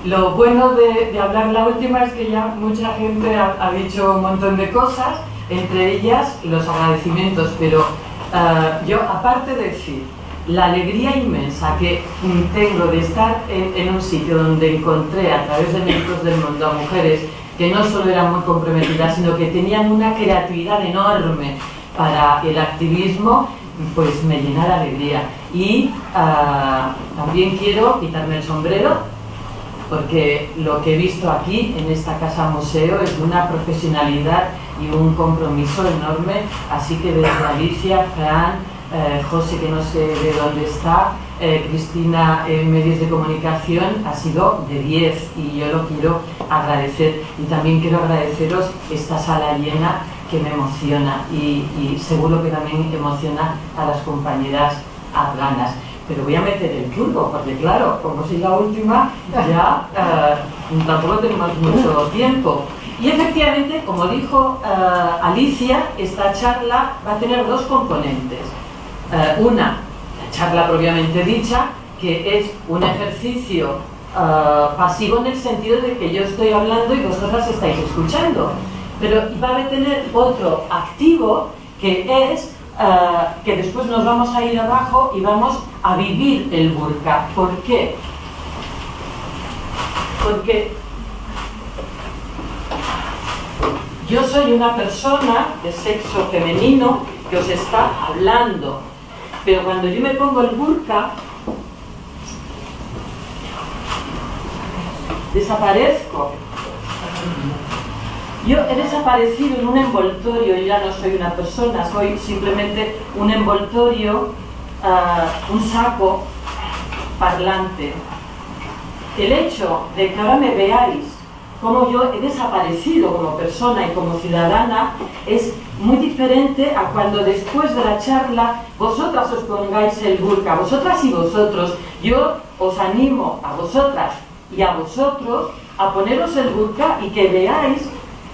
lo bueno de hablar la última es que ya mucha gente ha dicho un montón de cosas, entre ellas los agradecimientos, pero yo, aparte de decir la alegría inmensa que tengo de estar en un sitio donde encontré a través de Médicos del Mundo a mujeres que no solo eran muy comprometidas, sino que tenían una creatividad enorme para el activismo, pues me llena de alegría. Y también quiero quitarme el sombrero, porque lo que he visto aquí en esta casa museo es de una profesionalidad y un compromiso enorme, así que desde Alicia, Fran, José, que no sé de dónde está, Cristina en medios de comunicación, ha sido de 10 y yo lo quiero agradecer. Y también quiero agradeceros esta sala llena que me emociona y seguro que también emociona a las compañeras afganas. Pero voy a meter el turbo, porque claro, como soy la última, ya tampoco tenemos mucho tiempo. Y efectivamente, como dijo Alicia, esta charla va a tener dos componentes. Una, la charla propiamente dicha, que es un ejercicio pasivo en el sentido de que yo estoy hablando y vosotras estáis escuchando. Pero va a tener otro activo, que es que después nos vamos a ir abajo y vamos a vivir el burka. ¿Por qué? Porque yo soy una persona de sexo femenino que os está hablando, pero cuando yo me pongo el burka, desaparezco. Yo he desaparecido en un envoltorio, yo ya no soy una persona, soy simplemente un envoltorio un saco parlante. El hecho de que ahora me veáis cómo yo he desaparecido como persona y como ciudadana es muy diferente a cuando después de la charla vosotras os pongáis el burka, vosotras y vosotros. Yo os animo a vosotras y a vosotros a poneros el burka y que veáis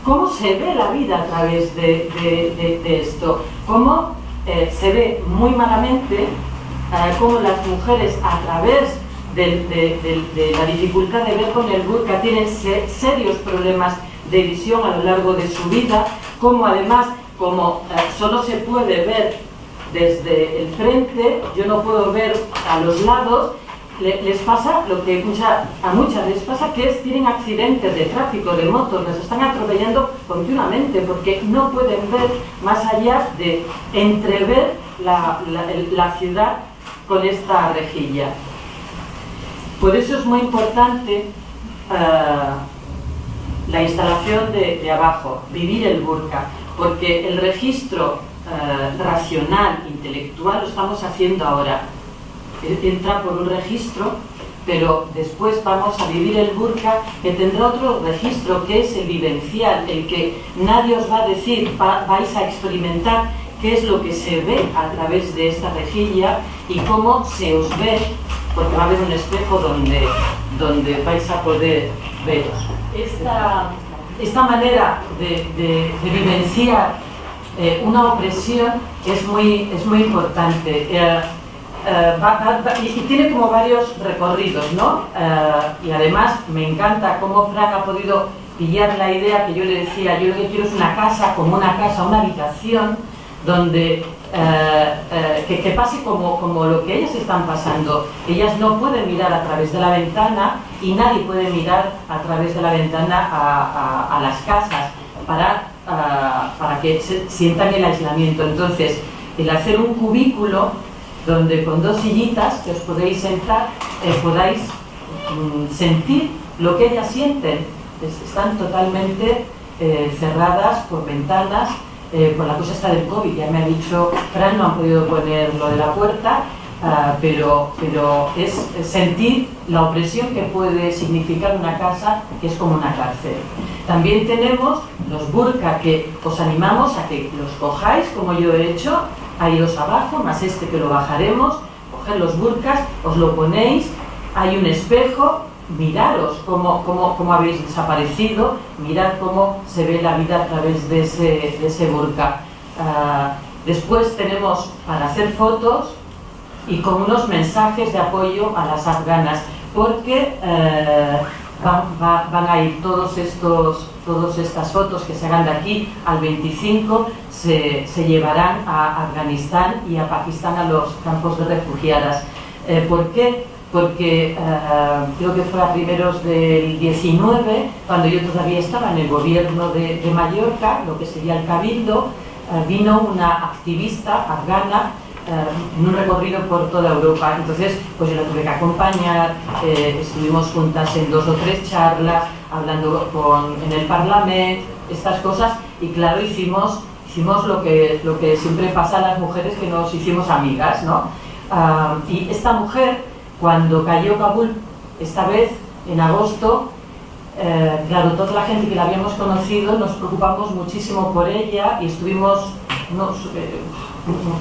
cómo se ve la vida a través de esto, cómo se ve muy malamente, cómo las mujeres a través de la dificultad de ver con el burka tienen serios problemas de visión a lo largo de su vida, como además, como solo se puede ver desde el frente, yo no puedo ver a los lados, les pasa lo que a muchas les pasa, que tienen accidentes de tráfico, de motos, les están atropellando continuamente porque no pueden ver más allá de entrever la ciudad con esta rejilla. Por eso es muy importante la instalación de abajo, vivir el burka, porque el registro racional, intelectual, lo estamos haciendo ahora. Entra por un registro, pero después vamos a vivir el burka, que tendrá otro registro, que es el vivencial, el que nadie os va a decir, vais a experimentar qué es lo que se ve a través de esta rejilla y cómo se os ve, porque va a haber un espejo donde vais a poder veros. Esta manera de vivenciar una opresión es muy importante. Y tiene como varios recorridos, ¿no? Y además me encanta cómo Fran ha podido pillar la idea que yo le decía, yo lo que quiero es una casa, como una casa, una habitación, donde que pase como lo que ellas están pasando. Ellas no pueden mirar a través de la ventana y nadie puede mirar a través de la ventana a las casas para que sientan el aislamiento. Entonces, el hacer un cubículo donde con dos sillitas que os podéis sentar, podáis sentir lo que ellas sienten. Están totalmente cerradas por ventanas, por la cosa esta del COVID. Ya me ha dicho Fran, no han podido poner lo de la puerta, pero es sentir la opresión que puede significar una casa que es como una cárcel. También tenemos los burka, que os animamos a que los cojáis como yo he hecho. Hay dos abajo, más este que lo bajaremos, coged los burkas, os lo ponéis, hay un espejo, miraros cómo habéis desaparecido, mirad cómo se ve la vida a través de ese burka. Después tenemos para hacer fotos y con unos mensajes de apoyo a las afganas, porque van a ir todas estas fotos que se hagan de aquí al 25, se llevarán a Afganistán y a Pakistán, a los campos de refugiadas. ¿Por qué? Porque creo que fue a primeros del 19, cuando yo todavía estaba en el gobierno de Mallorca, lo que sería el Cabildo, vino una activista afgana en un recorrido por toda Europa. Entonces, pues yo la tuve que acompañar, estuvimos juntas en 2 o 3 charlas, hablando en el Parlamento, estas cosas, y claro, hicimos lo que siempre pasa a las mujeres, que nos hicimos amigas, ¿no? Y esta mujer, cuando cayó Kabul, esta vez, en agosto, claro, toda la gente que la habíamos conocido, nos preocupamos muchísimo por ella y estuvimos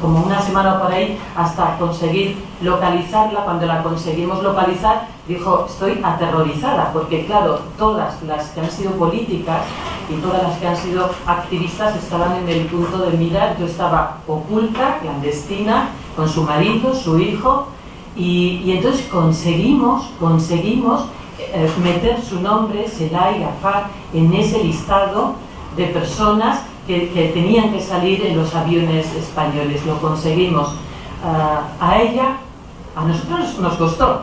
como una semana por ahí hasta conseguir localizarla. Cuando la conseguimos localizar, dijo, estoy aterrorizada, porque claro, todas las que han sido políticas y todas las que han sido activistas estaban en el punto de mira. Yo estaba oculta, clandestina, con su marido, su hijo, y entonces conseguimos meter su nombre, Selay Gafar, en ese listado de personas que tenían que salir en los aviones españoles. Lo conseguimos. A nosotros nos costó,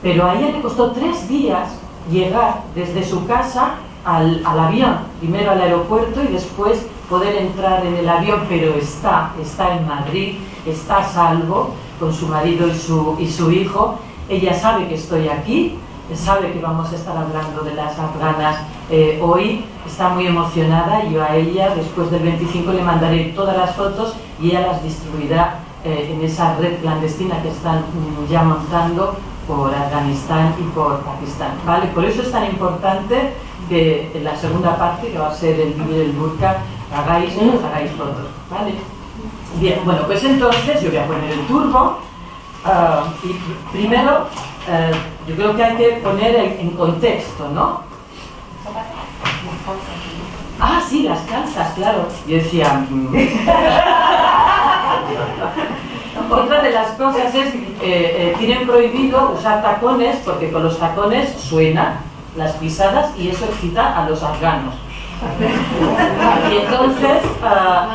pero a ella le costó 3 días llegar desde su casa al avión, primero al aeropuerto y después poder entrar en el avión, pero está en Madrid, está a salvo con su marido y su hijo. Ella sabe que estoy aquí, sabe que vamos a estar hablando de las afganas hoy, está muy emocionada. Yo a ella, después del 25, le mandaré todas las fotos y ella las distribuirá en esa red clandestina que están ya montando por Afganistán y por Pakistán, ¿vale? Por eso es tan importante que en la segunda parte, que va a ser el vídeo del burka, hagáis fotos, ¿vale? Bien, bueno, pues entonces yo voy a poner el turbo y primero yo creo que hay que poner en contexto, ¿no? Ah, sí, las calzas, claro. Yo decía... Otra de las cosas es tienen prohibido usar tacones porque con los tacones suenan las pisadas y eso excita a los afganos. Y entonces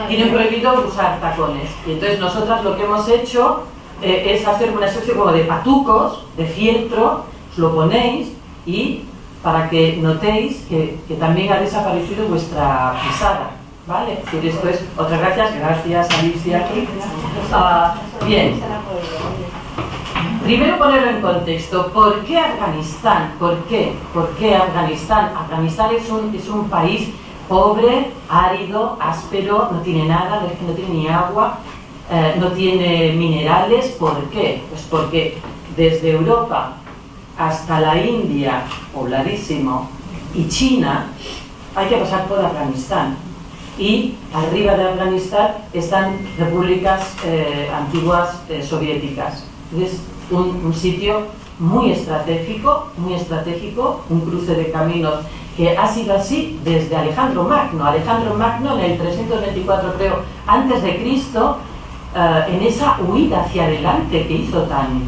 tienen prohibido usar tacones. Y entonces nosotras lo que hemos hecho es hacer una especie como de patucos, de fieltro, os lo ponéis y para que notéis que también ha desaparecido vuestra pisada. ¿Vale? Y esto es otra gracias Alicia. Bien. Primero ponerlo en contexto. ¿Por qué Afganistán? ¿Por qué? ¿Por qué Afganistán? Afganistán es un país pobre, árido, áspero, no tiene nada, no tiene ni agua, no tiene minerales. ¿Por qué? Pues porque desde Europa hasta la India, pobladísimo, y China, hay que pasar por Afganistán. Y arriba de Afganistán están repúblicas antiguas soviéticas. Es un sitio muy estratégico, un cruce de caminos que ha sido así desde Alejandro Magno. Alejandro Magno en el 324, creo, antes de Cristo, en esa huida hacia adelante que hizo tan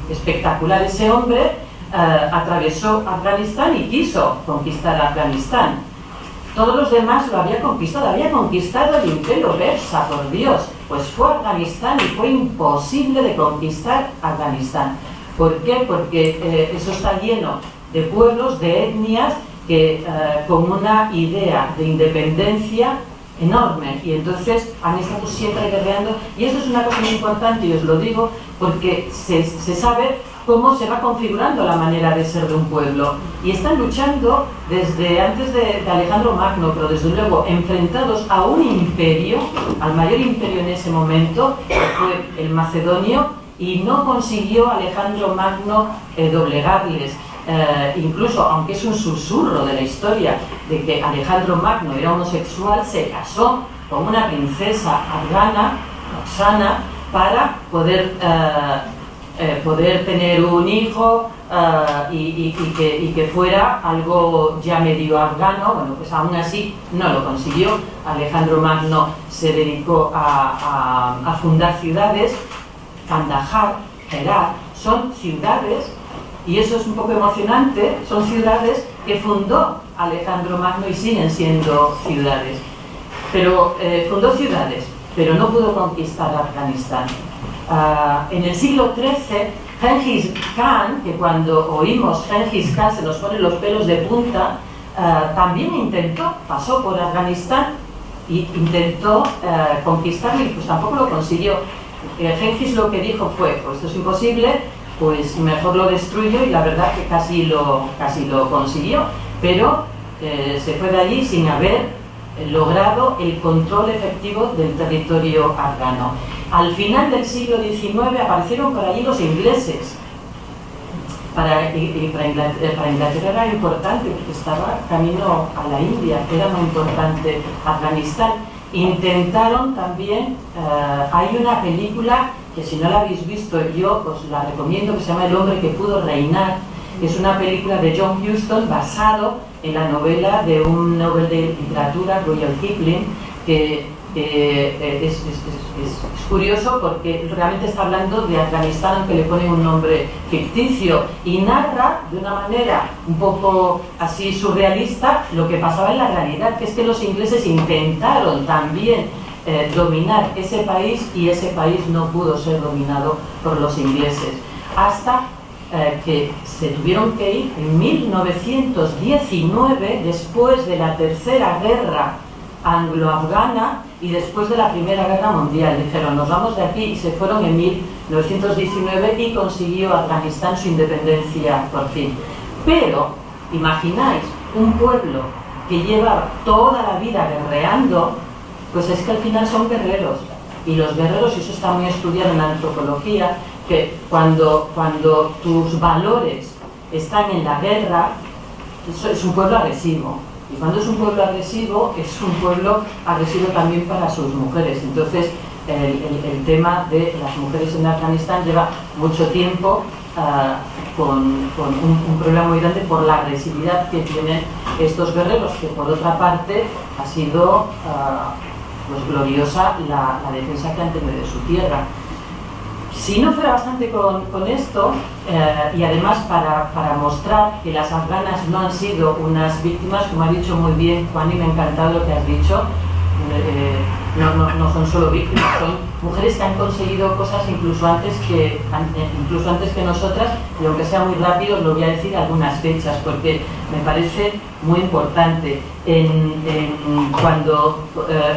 espectacular ese hombre, atravesó Afganistán y quiso conquistar Afganistán. Todos los demás lo había conquistado el Imperio Persa, por Dios. Pues fue a Afganistán y fue imposible de conquistar Afganistán. ¿Por qué? Porque eso está lleno de pueblos, de etnias, que con una idea de independencia enorme, y entonces han estado siempre guerreando, y esto es una cosa muy importante, y os lo digo porque se sabe cómo se va configurando la manera de ser de un pueblo, y están luchando desde antes de Alejandro Magno, pero desde luego enfrentados a un imperio, al mayor imperio en ese momento, que fue el macedonio, y no consiguió Alejandro Magno doblegarles. Incluso, aunque es un susurro de la historia de que Alejandro Magno era homosexual, se casó con una princesa afgana, Roxana, para poder tener un hijo y que fuera algo ya medio afgano. Bueno, pues aún así no lo consiguió. Alejandro Magno se dedicó a fundar ciudades. Kandahar, Herat, son ciudades, y eso es un poco emocionante, son ciudades que fundó Alejandro Magno y siguen siendo ciudades. Pero fundó ciudades, pero no pudo conquistar Afganistán. En el siglo XIII, Genghis Khan, que cuando oímos Genghis Khan se nos ponen los pelos de punta, también pasó por Afganistán e intentó conquistarlo, y pues tampoco lo consiguió. Genghis lo que dijo fue, pues esto es imposible, pues mejor lo destruyo, y la verdad que casi lo consiguió, pero se fue de allí sin haber logrado el control efectivo del territorio afgano. Al final del siglo XIX aparecieron por allí los ingleses. Para Inglaterra era importante porque estaba camino a la India, era muy importante Afganistán. Intentaron también, hay una película que si no la habéis visto yo os la recomiendo, que se llama El hombre que pudo reinar. Es una película de John Huston basado en la novela de un Nobel de Literatura, Rudyard Kipling, que es curioso porque realmente está hablando de Afganistán, aunque le ponen un nombre ficticio, y narra de una manera un poco así surrealista lo que pasaba en la realidad, que es que los ingleses intentaron también dominar ese país, y ese país no pudo ser dominado por los ingleses, hasta que se tuvieron que ir en 1919, después de la Tercera Guerra Anglo-Afgana y después de la Primera Guerra Mundial. Dijeron, nos vamos de aquí, y se fueron en 1919 y consiguió Afganistán su independencia por fin. Pero, imagináis, un pueblo que lleva toda la vida guerreando, pues es que al final son guerreros. y los guerreros, y eso está muy estudiado en la antropología, que cuando tus valores están en la guerra, eso es un pueblo agresivo. Y cuando es un pueblo agresivo, es un pueblo agresivo también para sus mujeres. Entonces, el tema de las mujeres en Afganistán lleva mucho tiempo con un problema muy grande por la agresividad que tienen estos guerreros, que por otra parte ha sido pues gloriosa la defensa que han tenido de su tierra. Si no fuera bastante con esto, y además para mostrar que las afganas no han sido unas víctimas, como ha dicho muy bien Juan, y me ha encantado lo que has dicho, no son solo víctimas, son mujeres que han conseguido cosas incluso antes que nosotras, y aunque sea muy rápido, lo voy a decir algunas fechas, porque me parece muy importante. Cuando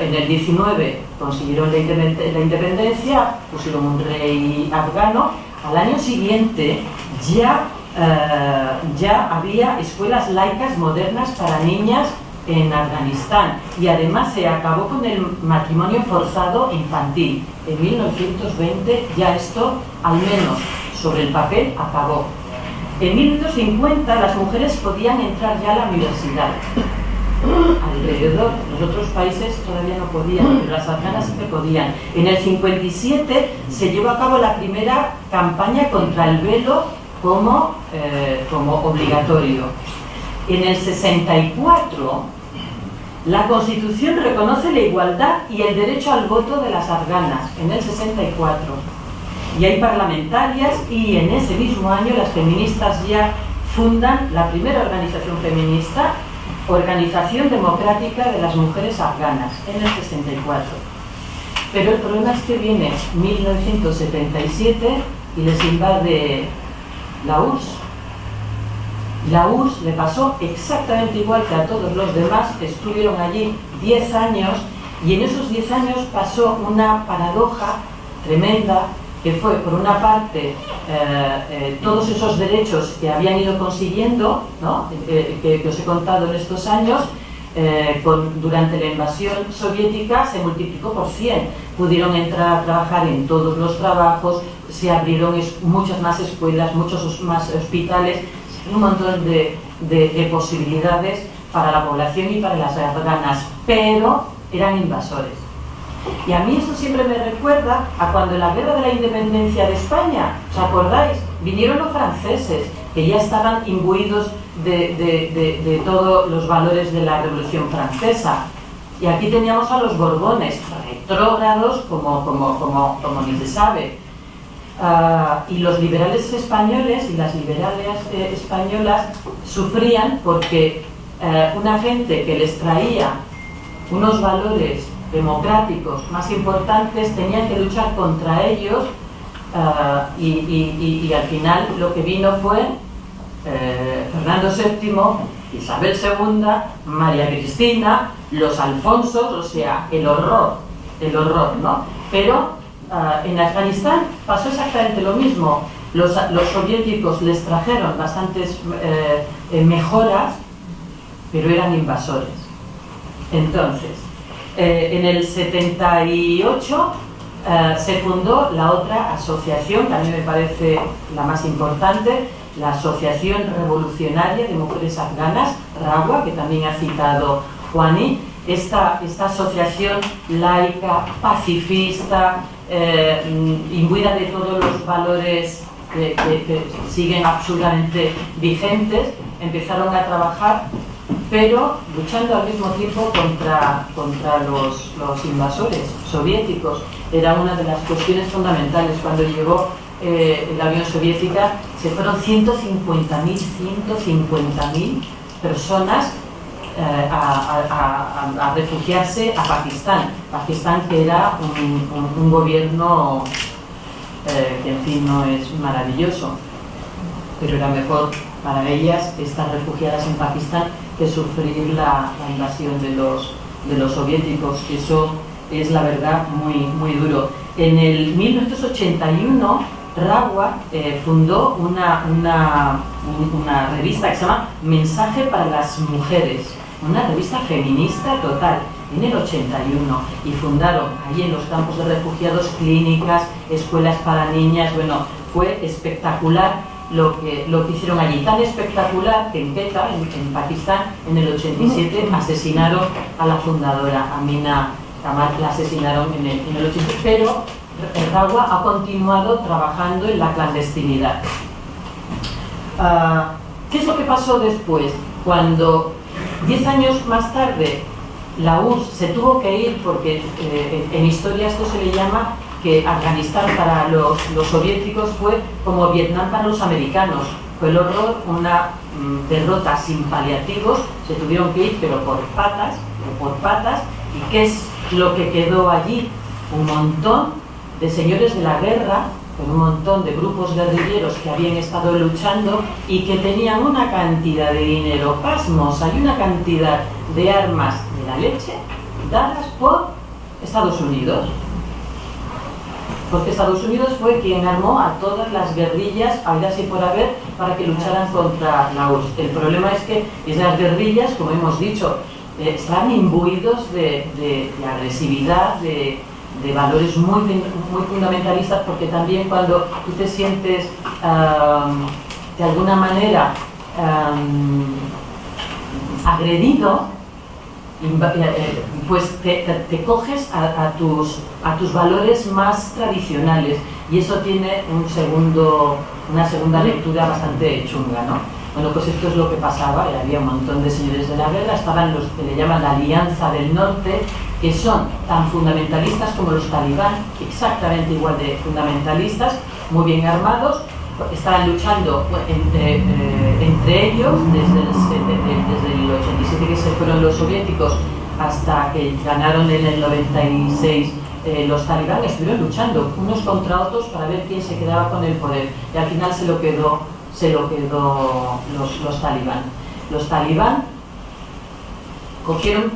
en el 19 consiguieron la independencia, pusieron un rey afgano, al año siguiente ya había escuelas laicas modernas para niñas en Afganistán, y además se acabó con el matrimonio forzado infantil. En 1920 ya esto, al menos sobre el papel, acabó. En 1950 las mujeres podían entrar ya a la universidad. Alrededor, los otros países todavía no podían, pero las afganas sí que podían. En el 57 se llevó a cabo la primera campaña contra el velo como obligatorio. En el 64, la Constitución reconoce la igualdad y el derecho al voto de las afganas, en el 64. Y hay parlamentarias, y en ese mismo año las feministas ya fundan la primera organización feminista, Organización Democrática de las Mujeres Afganas, en el 64. Pero el problema es que viene 1977 y les invade la URSS. La URSS le pasó exactamente igual que a todos los demás. Estuvieron allí 10 años, y en esos 10 años pasó una paradoja tremenda, que fue, por una parte, todos esos derechos que habían ido consiguiendo, ¿no? que os he contado en estos años, durante la invasión soviética se multiplicó por 100. Pudieron entrar a trabajar en todos los trabajos, se abrieron muchas más escuelas, muchos más hospitales, un montón de posibilidades para la población y para las afganas, pero eran invasores. Y a mí eso siempre me recuerda a cuando en la guerra de la independencia de España, ¿os acordáis? Vinieron los franceses, que ya estaban imbuidos de todos los valores de la Revolución Francesa. Y aquí teníamos a los Borbones, retrógrados como ni se sabe. Y los liberales españoles y las liberales españolas sufrían porque una gente que les traía unos valores democráticos más importantes tenían que luchar contra ellos, y al final lo que vino fue Fernando VII, Isabel II, María Cristina, los Alfonsos, o sea, el horror, ¿no? Pero en Afganistán pasó exactamente lo mismo. Los soviéticos les trajeron bastantes mejoras, pero eran invasores. Entonces, en el 78 se fundó la otra asociación, que a mí me parece la más importante, la Asociación Revolucionaria de Mujeres Afganas, RAWA, que también ha citado Juani. Esta asociación laica, pacifista, imbuida de todos los valores que siguen absolutamente vigentes, empezaron a trabajar, pero luchando al mismo tiempo contra los invasores soviéticos. Era una de las cuestiones fundamentales. Cuando llegó la Unión Soviética, se fueron 150.000 personas a refugiarse a Pakistán, que era un gobierno que en fin no es maravilloso, pero era mejor para ellas estar refugiadas en Pakistán que sufrir la invasión de los soviéticos. Eso es la verdad muy duro. En el 1981 RAWA fundó una revista que se llama Mensaje para las Mujeres, una revista feminista total, en el 81, y fundaron allí en los campos de refugiados clínicas, escuelas para niñas. Bueno, fue espectacular lo que hicieron allí, tan espectacular que en Quetta, en Pakistán, en el 87 asesinaron a la fundadora, Amina Kamal, la asesinaron en el 87, pero Rawa ha continuado trabajando en la clandestinidad. ¿Qué es lo que pasó después? Cuando 10 años más tarde la URSS se tuvo que ir, porque en historia esto se le llama que Afganistán para los soviéticos fue como Vietnam para los americanos. Fue el horror, una derrota sin paliativos, se tuvieron que ir pero por patas. ¿Y qué es lo que quedó allí? Un montón de señores de la guerra, con un montón de grupos guerrilleros que habían estado luchando y que tenían una cantidad de dinero, pasmos, hay una cantidad de armas de la leche dadas por Estados Unidos. Porque Estados Unidos fue quien armó a todas las guerrillas habidas y por haber para que lucharan contra la URSS. El problema es que esas guerrillas, como hemos dicho, están imbuidos de agresividad, de valores muy fundamentalistas, porque también cuando tú te sientes de alguna manera agredido, pues te coges a tus valores más tradicionales, y eso tiene una segunda lectura bastante chunga, ¿no? Bueno, pues esto es lo que pasaba, y había un montón de señores de la guerra, estaban los que le llaman la Alianza del Norte, que son tan fundamentalistas como los talibán, exactamente igual de fundamentalistas, muy bien armados, estaban luchando entre ellos desde el 87 que se fueron los soviéticos hasta que ganaron en el 96 los talibán. Estuvieron luchando unos contra otros para ver quién se quedaba con el poder, y al final se lo quedó los talibán. Los talibán cogieron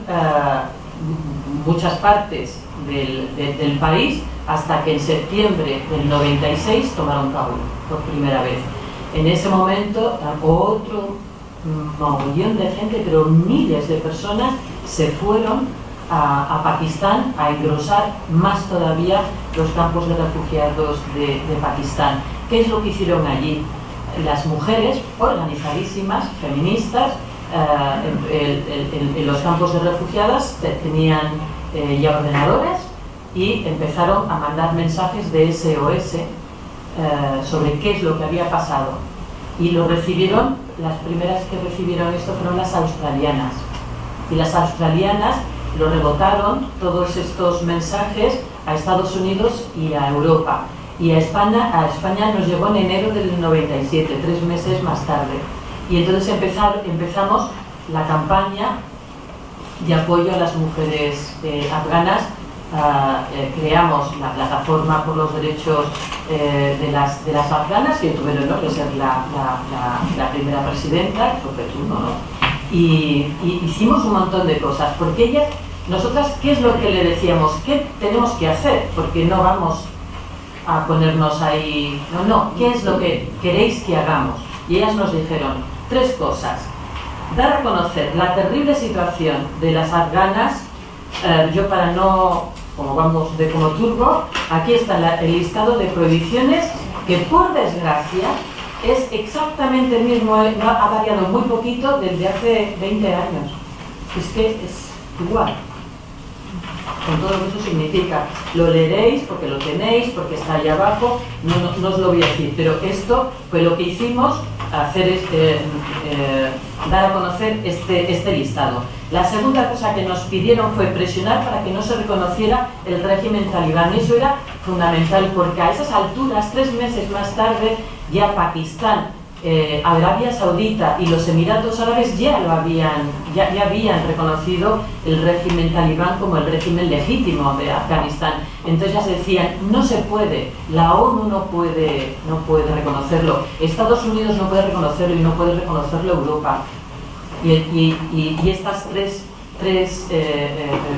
muchas partes del país hasta que en septiembre del 96 tomaron Kabul por primera vez. En ese momento otro mogollón de gente, pero miles de personas, se fueron a Pakistán a engrosar más todavía los campos de refugiados de Pakistán. ¿Qué es lo que hicieron allí? Las mujeres organizadísimas, feministas, en los campos de refugiadas tenían ya ordenadores y empezaron a mandar mensajes de SOS sobre qué es lo que había pasado. Y lo recibieron, las primeras que recibieron esto fueron las australianas. Y las australianas lo rebotaron, todos estos mensajes, a Estados Unidos y a Europa. Y a España nos llegó en enero del 97, 3 meses más tarde. Y entonces empezamos la campaña de apoyo a las mujeres afganas. Creamos la plataforma por los derechos de las afganas, que tuve el honor de ser la primera presidenta, sobre todo, ¿no? Y hicimos un montón de cosas, porque nosotras, ¿qué es lo que le decíamos? ¿Qué tenemos que hacer? Porque no vamos a ponernos ahí, no, ¿qué es lo que queréis que hagamos? Y ellas nos dijeron 3 cosas: dar a conocer la terrible situación de las afganas. Yo, para no, como vamos de como turbo, aquí está el listado de prohibiciones, que por desgracia es exactamente el mismo, ha variado muy poquito desde hace 20 años. Es que es igual, con todo lo que eso significa. Lo leeréis porque lo tenéis, porque está ahí abajo, no os lo voy a decir, pero esto fue lo que hicimos, dar a conocer este listado. La segunda cosa que nos pidieron fue presionar para que no se reconociera el régimen talibán. Eso era fundamental, porque a esas alturas, 3 meses más tarde, ya Pakistán, Arabia Saudita y los Emiratos Árabes ya habían reconocido el régimen talibán como el régimen legítimo de Afganistán. Entonces ya se decían, no se puede, la ONU no puede reconocerlo, Estados Unidos no puede reconocerlo y no puede reconocerlo Europa. Y estas tres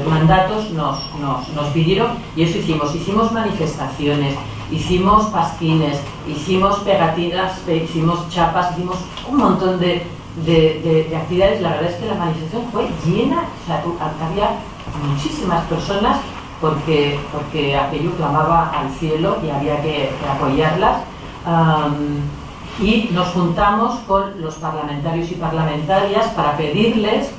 mandatos nos pidieron, y eso hicimos manifestaciones, hicimos pasquines, hicimos pegatinas, hicimos chapas, hicimos un montón de de actividades. La verdad es que la manifestación fue llena, o sea, había muchísimas personas porque aquello clamaba al cielo y había que apoyarlas. Y nos juntamos con los parlamentarios y parlamentarias para pedirles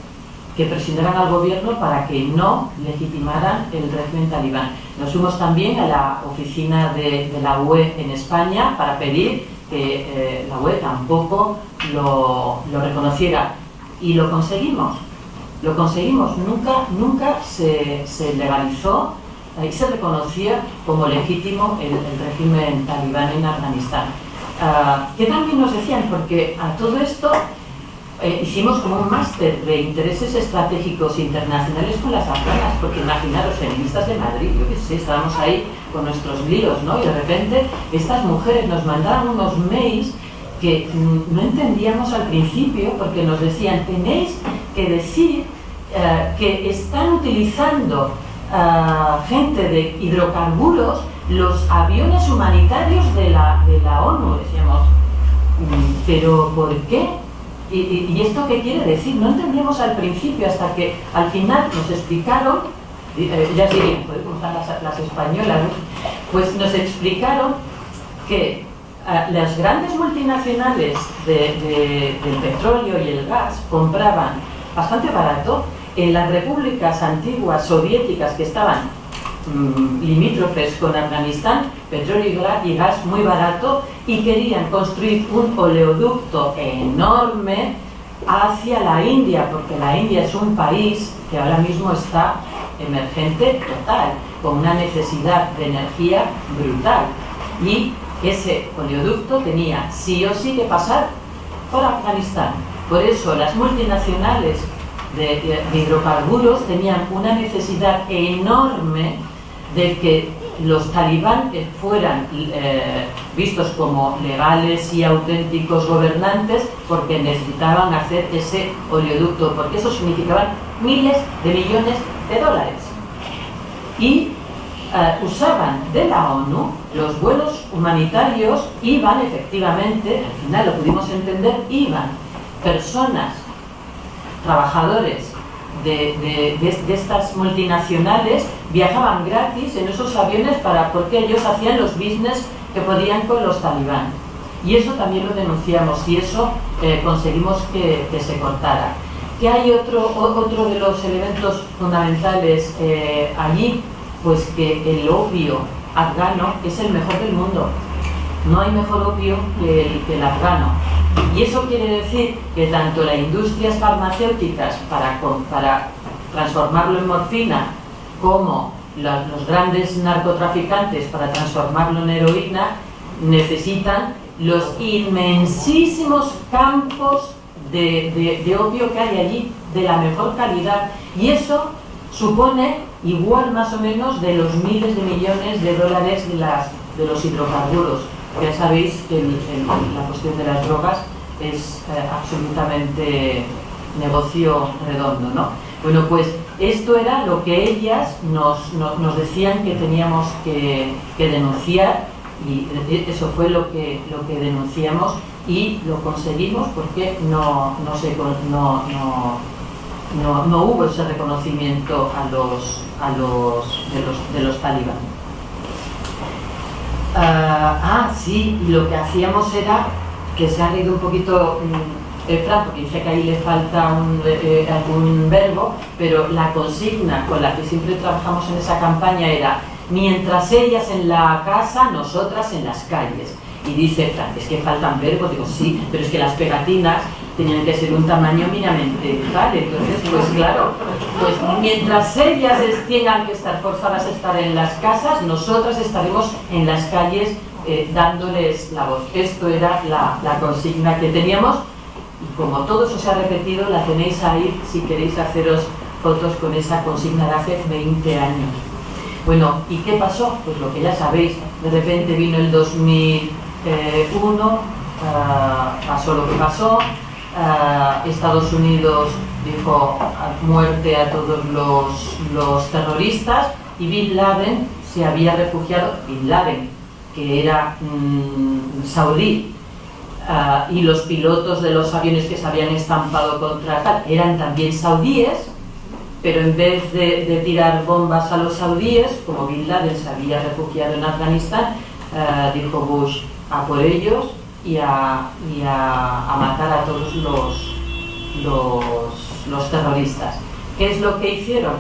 que presionaran al gobierno para que no legitimaran el régimen talibán. Nos fuimos también a la oficina de la UE en España para pedir que la UE tampoco lo reconociera, y lo conseguimos. Nunca se legalizó y se reconocía como legítimo el régimen talibán en Afganistán. Que también nos decían, porque a todo esto hicimos como un máster de intereses estratégicos internacionales con las afganas, porque imaginaros, feministas de Madrid, yo qué sé, estábamos ahí con nuestros líos, ¿no? Y de repente estas mujeres nos mandaban unos mails que no entendíamos al principio, porque nos decían: tenéis que decir que están utilizando gente de hidrocarburos los aviones humanitarios de la ONU. Decíamos, ¿pero por qué? ¿Y esto qué quiere decir? No entendíamos al principio, hasta que al final nos explicaron, ya dirían, ¿cómo están las españolas? Pues nos explicaron que las grandes multinacionales del petróleo y el gas compraban bastante barato en las repúblicas antiguas soviéticas que estaban limítrofes con Afganistán, petróleo y gas muy barato, y querían construir un oleoducto enorme hacia la India, porque la India es un país que ahora mismo está emergente total, con una necesidad de energía brutal, y ese oleoducto tenía sí o sí que pasar por Afganistán. Por eso las multinacionales de hidrocarburos tenían una necesidad enorme de que los talibanes fueran vistos como legales y auténticos gobernantes, porque necesitaban hacer ese oleoducto, porque eso significaba miles de millones de dólares. Y usaban de la ONU los vuelos humanitarios, iban efectivamente, al final lo pudimos entender, iban personas, trabajadores de estas multinacionales, viajaban gratis en esos aviones porque ellos hacían los business que podían con los talibán. Y eso también lo denunciamos, y eso conseguimos que se cortara. ¿Qué hay otro de los elementos fundamentales allí? Pues que el opio afgano es el mejor del mundo. No hay mejor opio que el afgano. Y eso quiere decir que tanto las industrias farmacéuticas para transformarlo en morfina, como los grandes narcotraficantes para transformarlo en heroína, necesitan los inmensísimos campos de opio que hay allí, de la mejor calidad. Y eso supone igual más o menos de los miles de millones de dólares de los hidrocarburos. Ya sabéis que la cuestión de las drogas es absolutamente negocio redondo, ¿no? Bueno, pues esto era lo que ellas nos decían que teníamos que denunciar, y eso fue lo que denunciamos, y lo conseguimos porque no hubo ese reconocimiento de los talibán. Sí, y lo que hacíamos era, que se ha reído un poquito Fran, porque dice que ahí le falta algún verbo, pero la consigna con la que siempre trabajamos en esa campaña era: mientras ellas en la casa, nosotras en las calles. Y dice Fran, es que faltan verbos. Digo, sí, pero es que las pegatinas tenían que ser un tamaño mínimamente tal. Entonces, pues claro, pues mientras ellas tengan que estar forzadas a estar en las casas, nosotras estaremos en las calles dándoles la voz. Esto era la consigna que teníamos, y como todo eso se ha repetido, la tenéis ahí si queréis haceros fotos con esa consigna de hace 20 años. Bueno, ¿y qué pasó? Pues lo que ya sabéis, de repente vino el 2001, pasó lo que pasó, Estados Unidos dijo muerte a todos los terroristas, y Bin Laden se había refugiado, Bin Laden, que era saudí, y los pilotos de los aviones que se habían estampado contra tal eran también saudíes, pero en vez de tirar bombas a los saudíes, como Bin Laden se había refugiado en Afganistán, dijo Bush a por ellos y a matar a todos los terroristas. ¿Qué es lo que hicieron?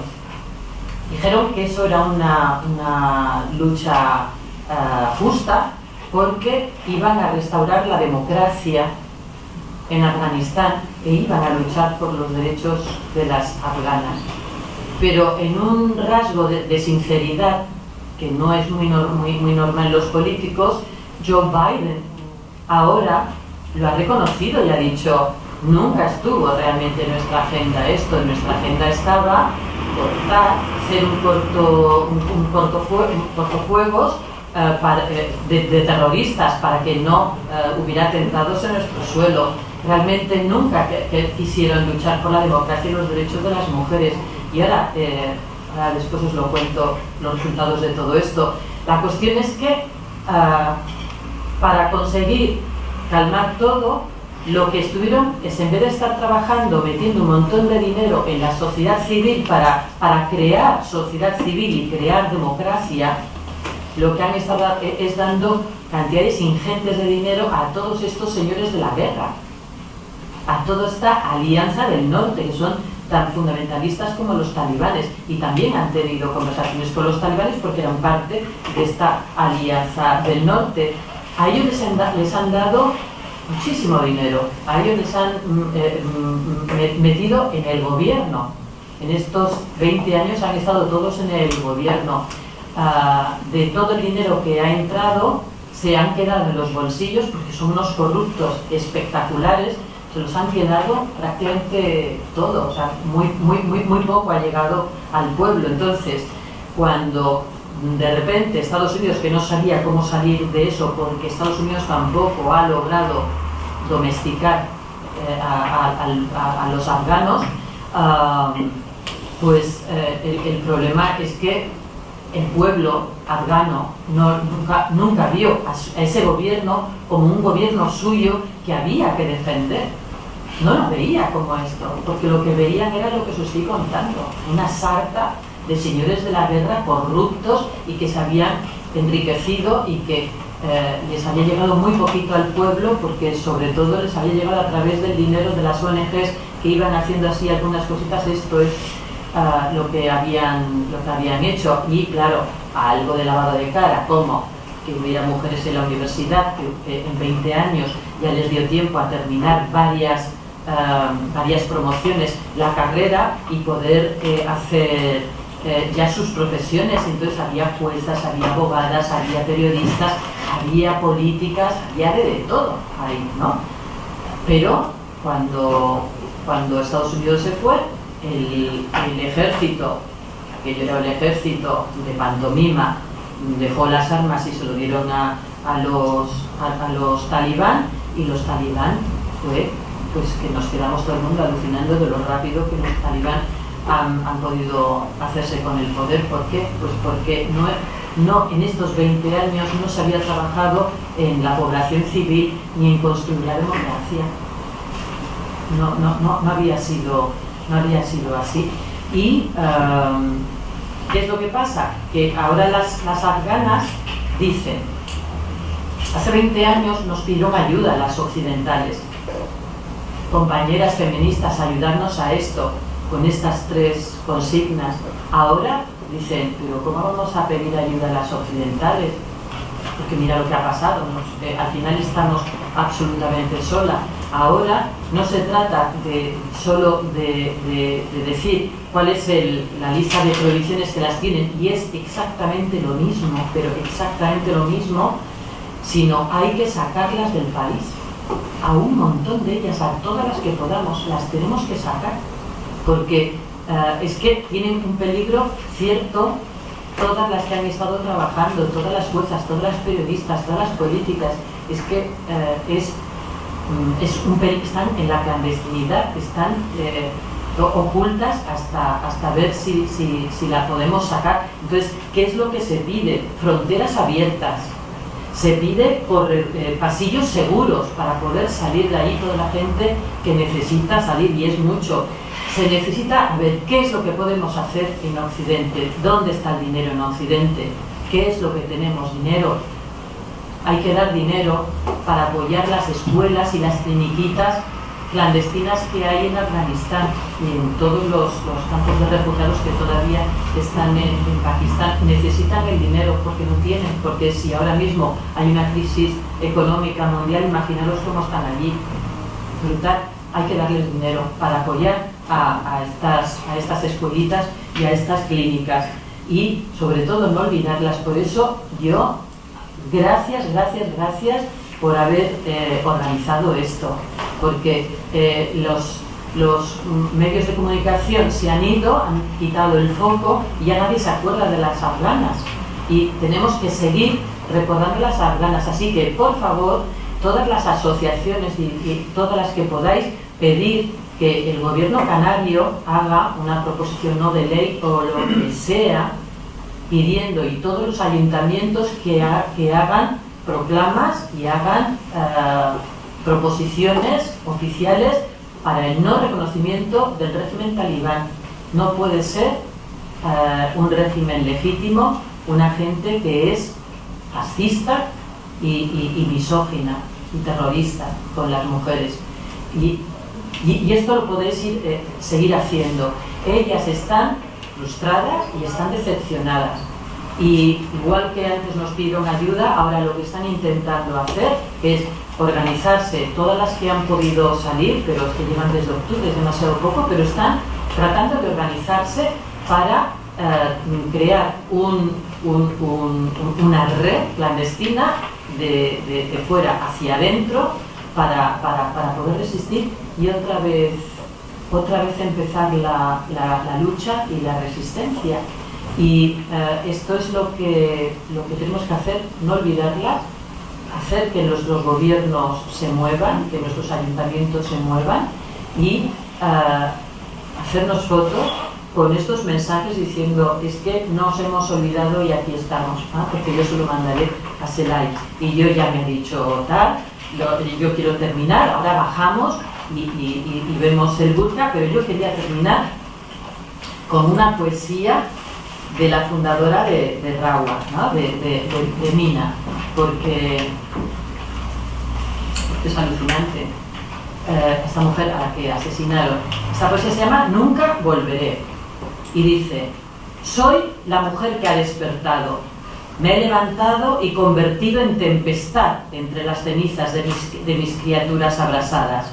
Dijeron que eso era una lucha justa, porque iban a restaurar la democracia en Afganistán e iban a luchar por los derechos de las afganas. Pero en un rasgo de sinceridad, que no es muy normal en los políticos, Joe Biden ahora lo ha reconocido y ha dicho: nunca estuvo realmente en nuestra agenda esto. En nuestra agenda estaba hacer un cortafuegos de terroristas para que no hubiera atentados en nuestro suelo. Realmente nunca que quisieron luchar por la democracia y los derechos de las mujeres. Y ahora después os lo cuento, los resultados de todo esto. La cuestión es que para conseguir calmar todo, lo que estuvieron es, en vez de estar trabajando, metiendo un montón de dinero en la sociedad civil para crear sociedad civil y crear democracia, lo que han estado es dando cantidades ingentes de dinero a todos estos señores de la guerra, a toda esta alianza del norte, que son tan fundamentalistas como los talibanes, y también han tenido conversaciones con los talibanes porque eran parte de esta alianza del norte. A ellos les han dado muchísimo dinero, a ellos les han metido en el gobierno. En estos 20 años han estado todos en el gobierno. De todo el dinero que ha entrado, se han quedado en los bolsillos, porque son unos corruptos espectaculares, se los han quedado prácticamente todo, o sea, muy poco ha llegado al pueblo. Entonces, cuando de repente Estados Unidos, que no sabía cómo salir de eso, porque Estados Unidos tampoco ha logrado domesticar a los afganos, pues el problema es que el pueblo afgano nunca vio a ese gobierno como un gobierno suyo que había que defender. No lo veía como esto, porque lo que veían era lo que os estoy contando, una sarta de señores de la guerra corruptos y que se habían enriquecido y que les había llegado muy poquito al pueblo, porque sobre todo les había llegado a través del dinero de las ONGs que iban haciendo así algunas cositas. Esto es lo que habían hecho. Y claro, algo de lavado de cara, como que hubiera mujeres en la universidad, que en 20 años ya les dio tiempo a terminar varias promociones, la carrera, y poder hacer ya sus profesiones. Entonces había juezas, había abogadas, había periodistas, había políticas, había de todo ahí, ¿no? Pero cuando Estados Unidos se fue, el ejército, aquello era el ejército de pantomima, dejó las armas y se lo dieron a los talibán, y los talibán fue pues que nos quedamos todo el mundo alucinando de lo rápido que los talibán han podido hacerse con el poder. ¿Por qué? Pues porque no en estos 20 años no se había trabajado en la población civil ni en construir la democracia. No había sido así. Y ¿qué es lo que pasa? Que ahora las afganas dicen: hace 20 años nos pidieron ayuda las occidentales, compañeras feministas, ayudarnos a esto, con estas 3 consignas. Ahora dicen: pero ¿cómo vamos a pedir ayuda a las occidentales? Porque mira lo que ha pasado, al final estamos absolutamente solas. Ahora no se trata solo de decir cuál es la lista de prohibiciones que las tienen, y es exactamente lo mismo, pero exactamente lo mismo, sino hay que sacarlas del país. A un montón de ellas, a todas las que podamos, las tenemos que sacar, porque es que tienen un peligro cierto. Todas las que han estado trabajando, todas las juezas, todas las periodistas, todas las políticas, es que están en la clandestinidad, están ocultas hasta ver si la podemos sacar. Entonces, ¿qué es lo que se pide? Fronteras abiertas. Se pide por pasillos seguros para poder salir de ahí toda la gente que necesita salir, y es mucho. Se necesita ver qué es lo que podemos hacer en Occidente, dónde está el dinero en Occidente, qué es lo que tenemos, dinero. Hay que dar dinero para apoyar las escuelas y las cliniquitas clandestinas que hay en Afganistán y en todos los campos de refugiados que todavía están en Pakistán. Necesitan el dinero porque no tienen, porque si ahora mismo hay una crisis económica mundial, imaginaros cómo están allí. Brutal. Hay que darles dinero para apoyar a estas escuelitas y a estas clínicas, y sobre todo no olvidarlas. Por eso yo, gracias por haber organizado esto, porque los medios de comunicación se han ido, han quitado el foco y ya nadie se acuerda de las afganas, y tenemos que seguir recordando las afganas. Así que, por favor, todas las asociaciones y todas las que podáis, pedir que el gobierno canario haga una proposición no de ley o lo que sea, pidiendo, y todos los ayuntamientos que hagan proclamas y hagan proposiciones oficiales para el no reconocimiento del régimen talibán. No puede ser un régimen legítimo una gente que es fascista y misógina y terrorista con las mujeres. Y esto lo podéis seguir haciendo. Ellas están frustradas y están decepcionadas. Y igual que antes nos pidieron ayuda, ahora lo que están intentando hacer es organizarse, todas las que han podido salir, pero es que llevan desde octubre, es demasiado poco, pero están tratando de organizarse para crear una red clandestina de fuera hacia adentro para poder resistir y otra vez empezar la lucha y la resistencia. Y esto es lo que tenemos que hacer, no olvidarlas, hacer que nuestros gobiernos se muevan, que nuestros ayuntamientos se muevan, y hacernos fotos con estos mensajes diciendo: es que nos hemos olvidado y aquí estamos, porque yo se lo mandaré a Selay y yo ya me he dicho tal, yo quiero terminar, ahora bajamos y vemos el burka, pero yo quería terminar con una poesía de la fundadora de Rawa, ¿no? de Mina, porque es alucinante. Esta mujer a la que asesinaron. Esta poesía se llama Nunca volveré y dice: soy la mujer que ha despertado, me he levantado y convertido en tempestad entre las cenizas de mis criaturas abrasadas.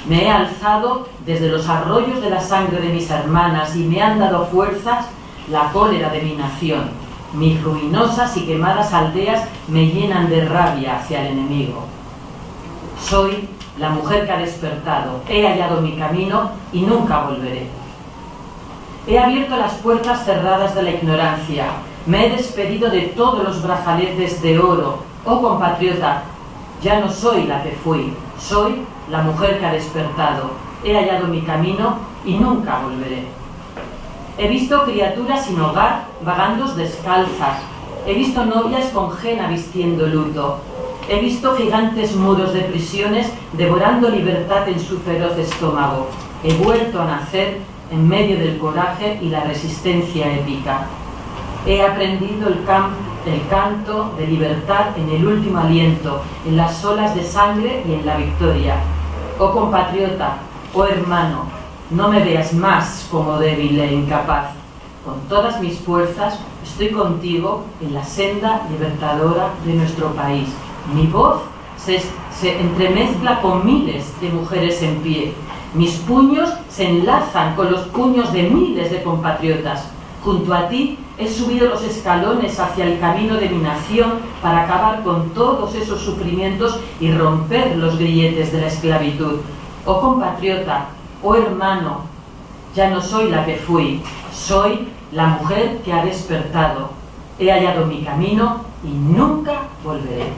Me he alzado desde los arroyos de la sangre de mis hermanas y me han dado fuerzas la cólera de mi nación. Mis ruinosas y quemadas aldeas me llenan de rabia hacia el enemigo. Soy la mujer que ha despertado, he hallado mi camino y nunca volveré. He abierto las puertas cerradas de la ignorancia, me he despedido de todos los brazaletes de oro. Oh compatriota, ya no soy la que fui, soy la mujer que ha despertado, he hallado mi camino y nunca volveré. He visto criaturas sin hogar vagando descalzas, he visto novias con henna vistiendo luto, he visto gigantes muros de prisiones devorando libertad en su feroz estómago. He vuelto a nacer en medio del coraje y la resistencia épica. He aprendido el canto de libertad en el último aliento, en las olas de sangre y en la victoria. Oh compatriota, oh hermano, no me veas más como débil e incapaz. Con todas mis fuerzas estoy contigo en la senda libertadora de nuestro país. Mi voz se entremezcla con miles de mujeres en pie. Mis puños se enlazan con los puños de miles de compatriotas. Junto a ti he subido los escalones hacia el camino de mi nación para acabar con todos esos sufrimientos y romper los grilletes de la esclavitud. Oh compatriota, oh hermano, ya no soy la que fui, soy la mujer que ha despertado. He hallado mi camino y nunca volveré.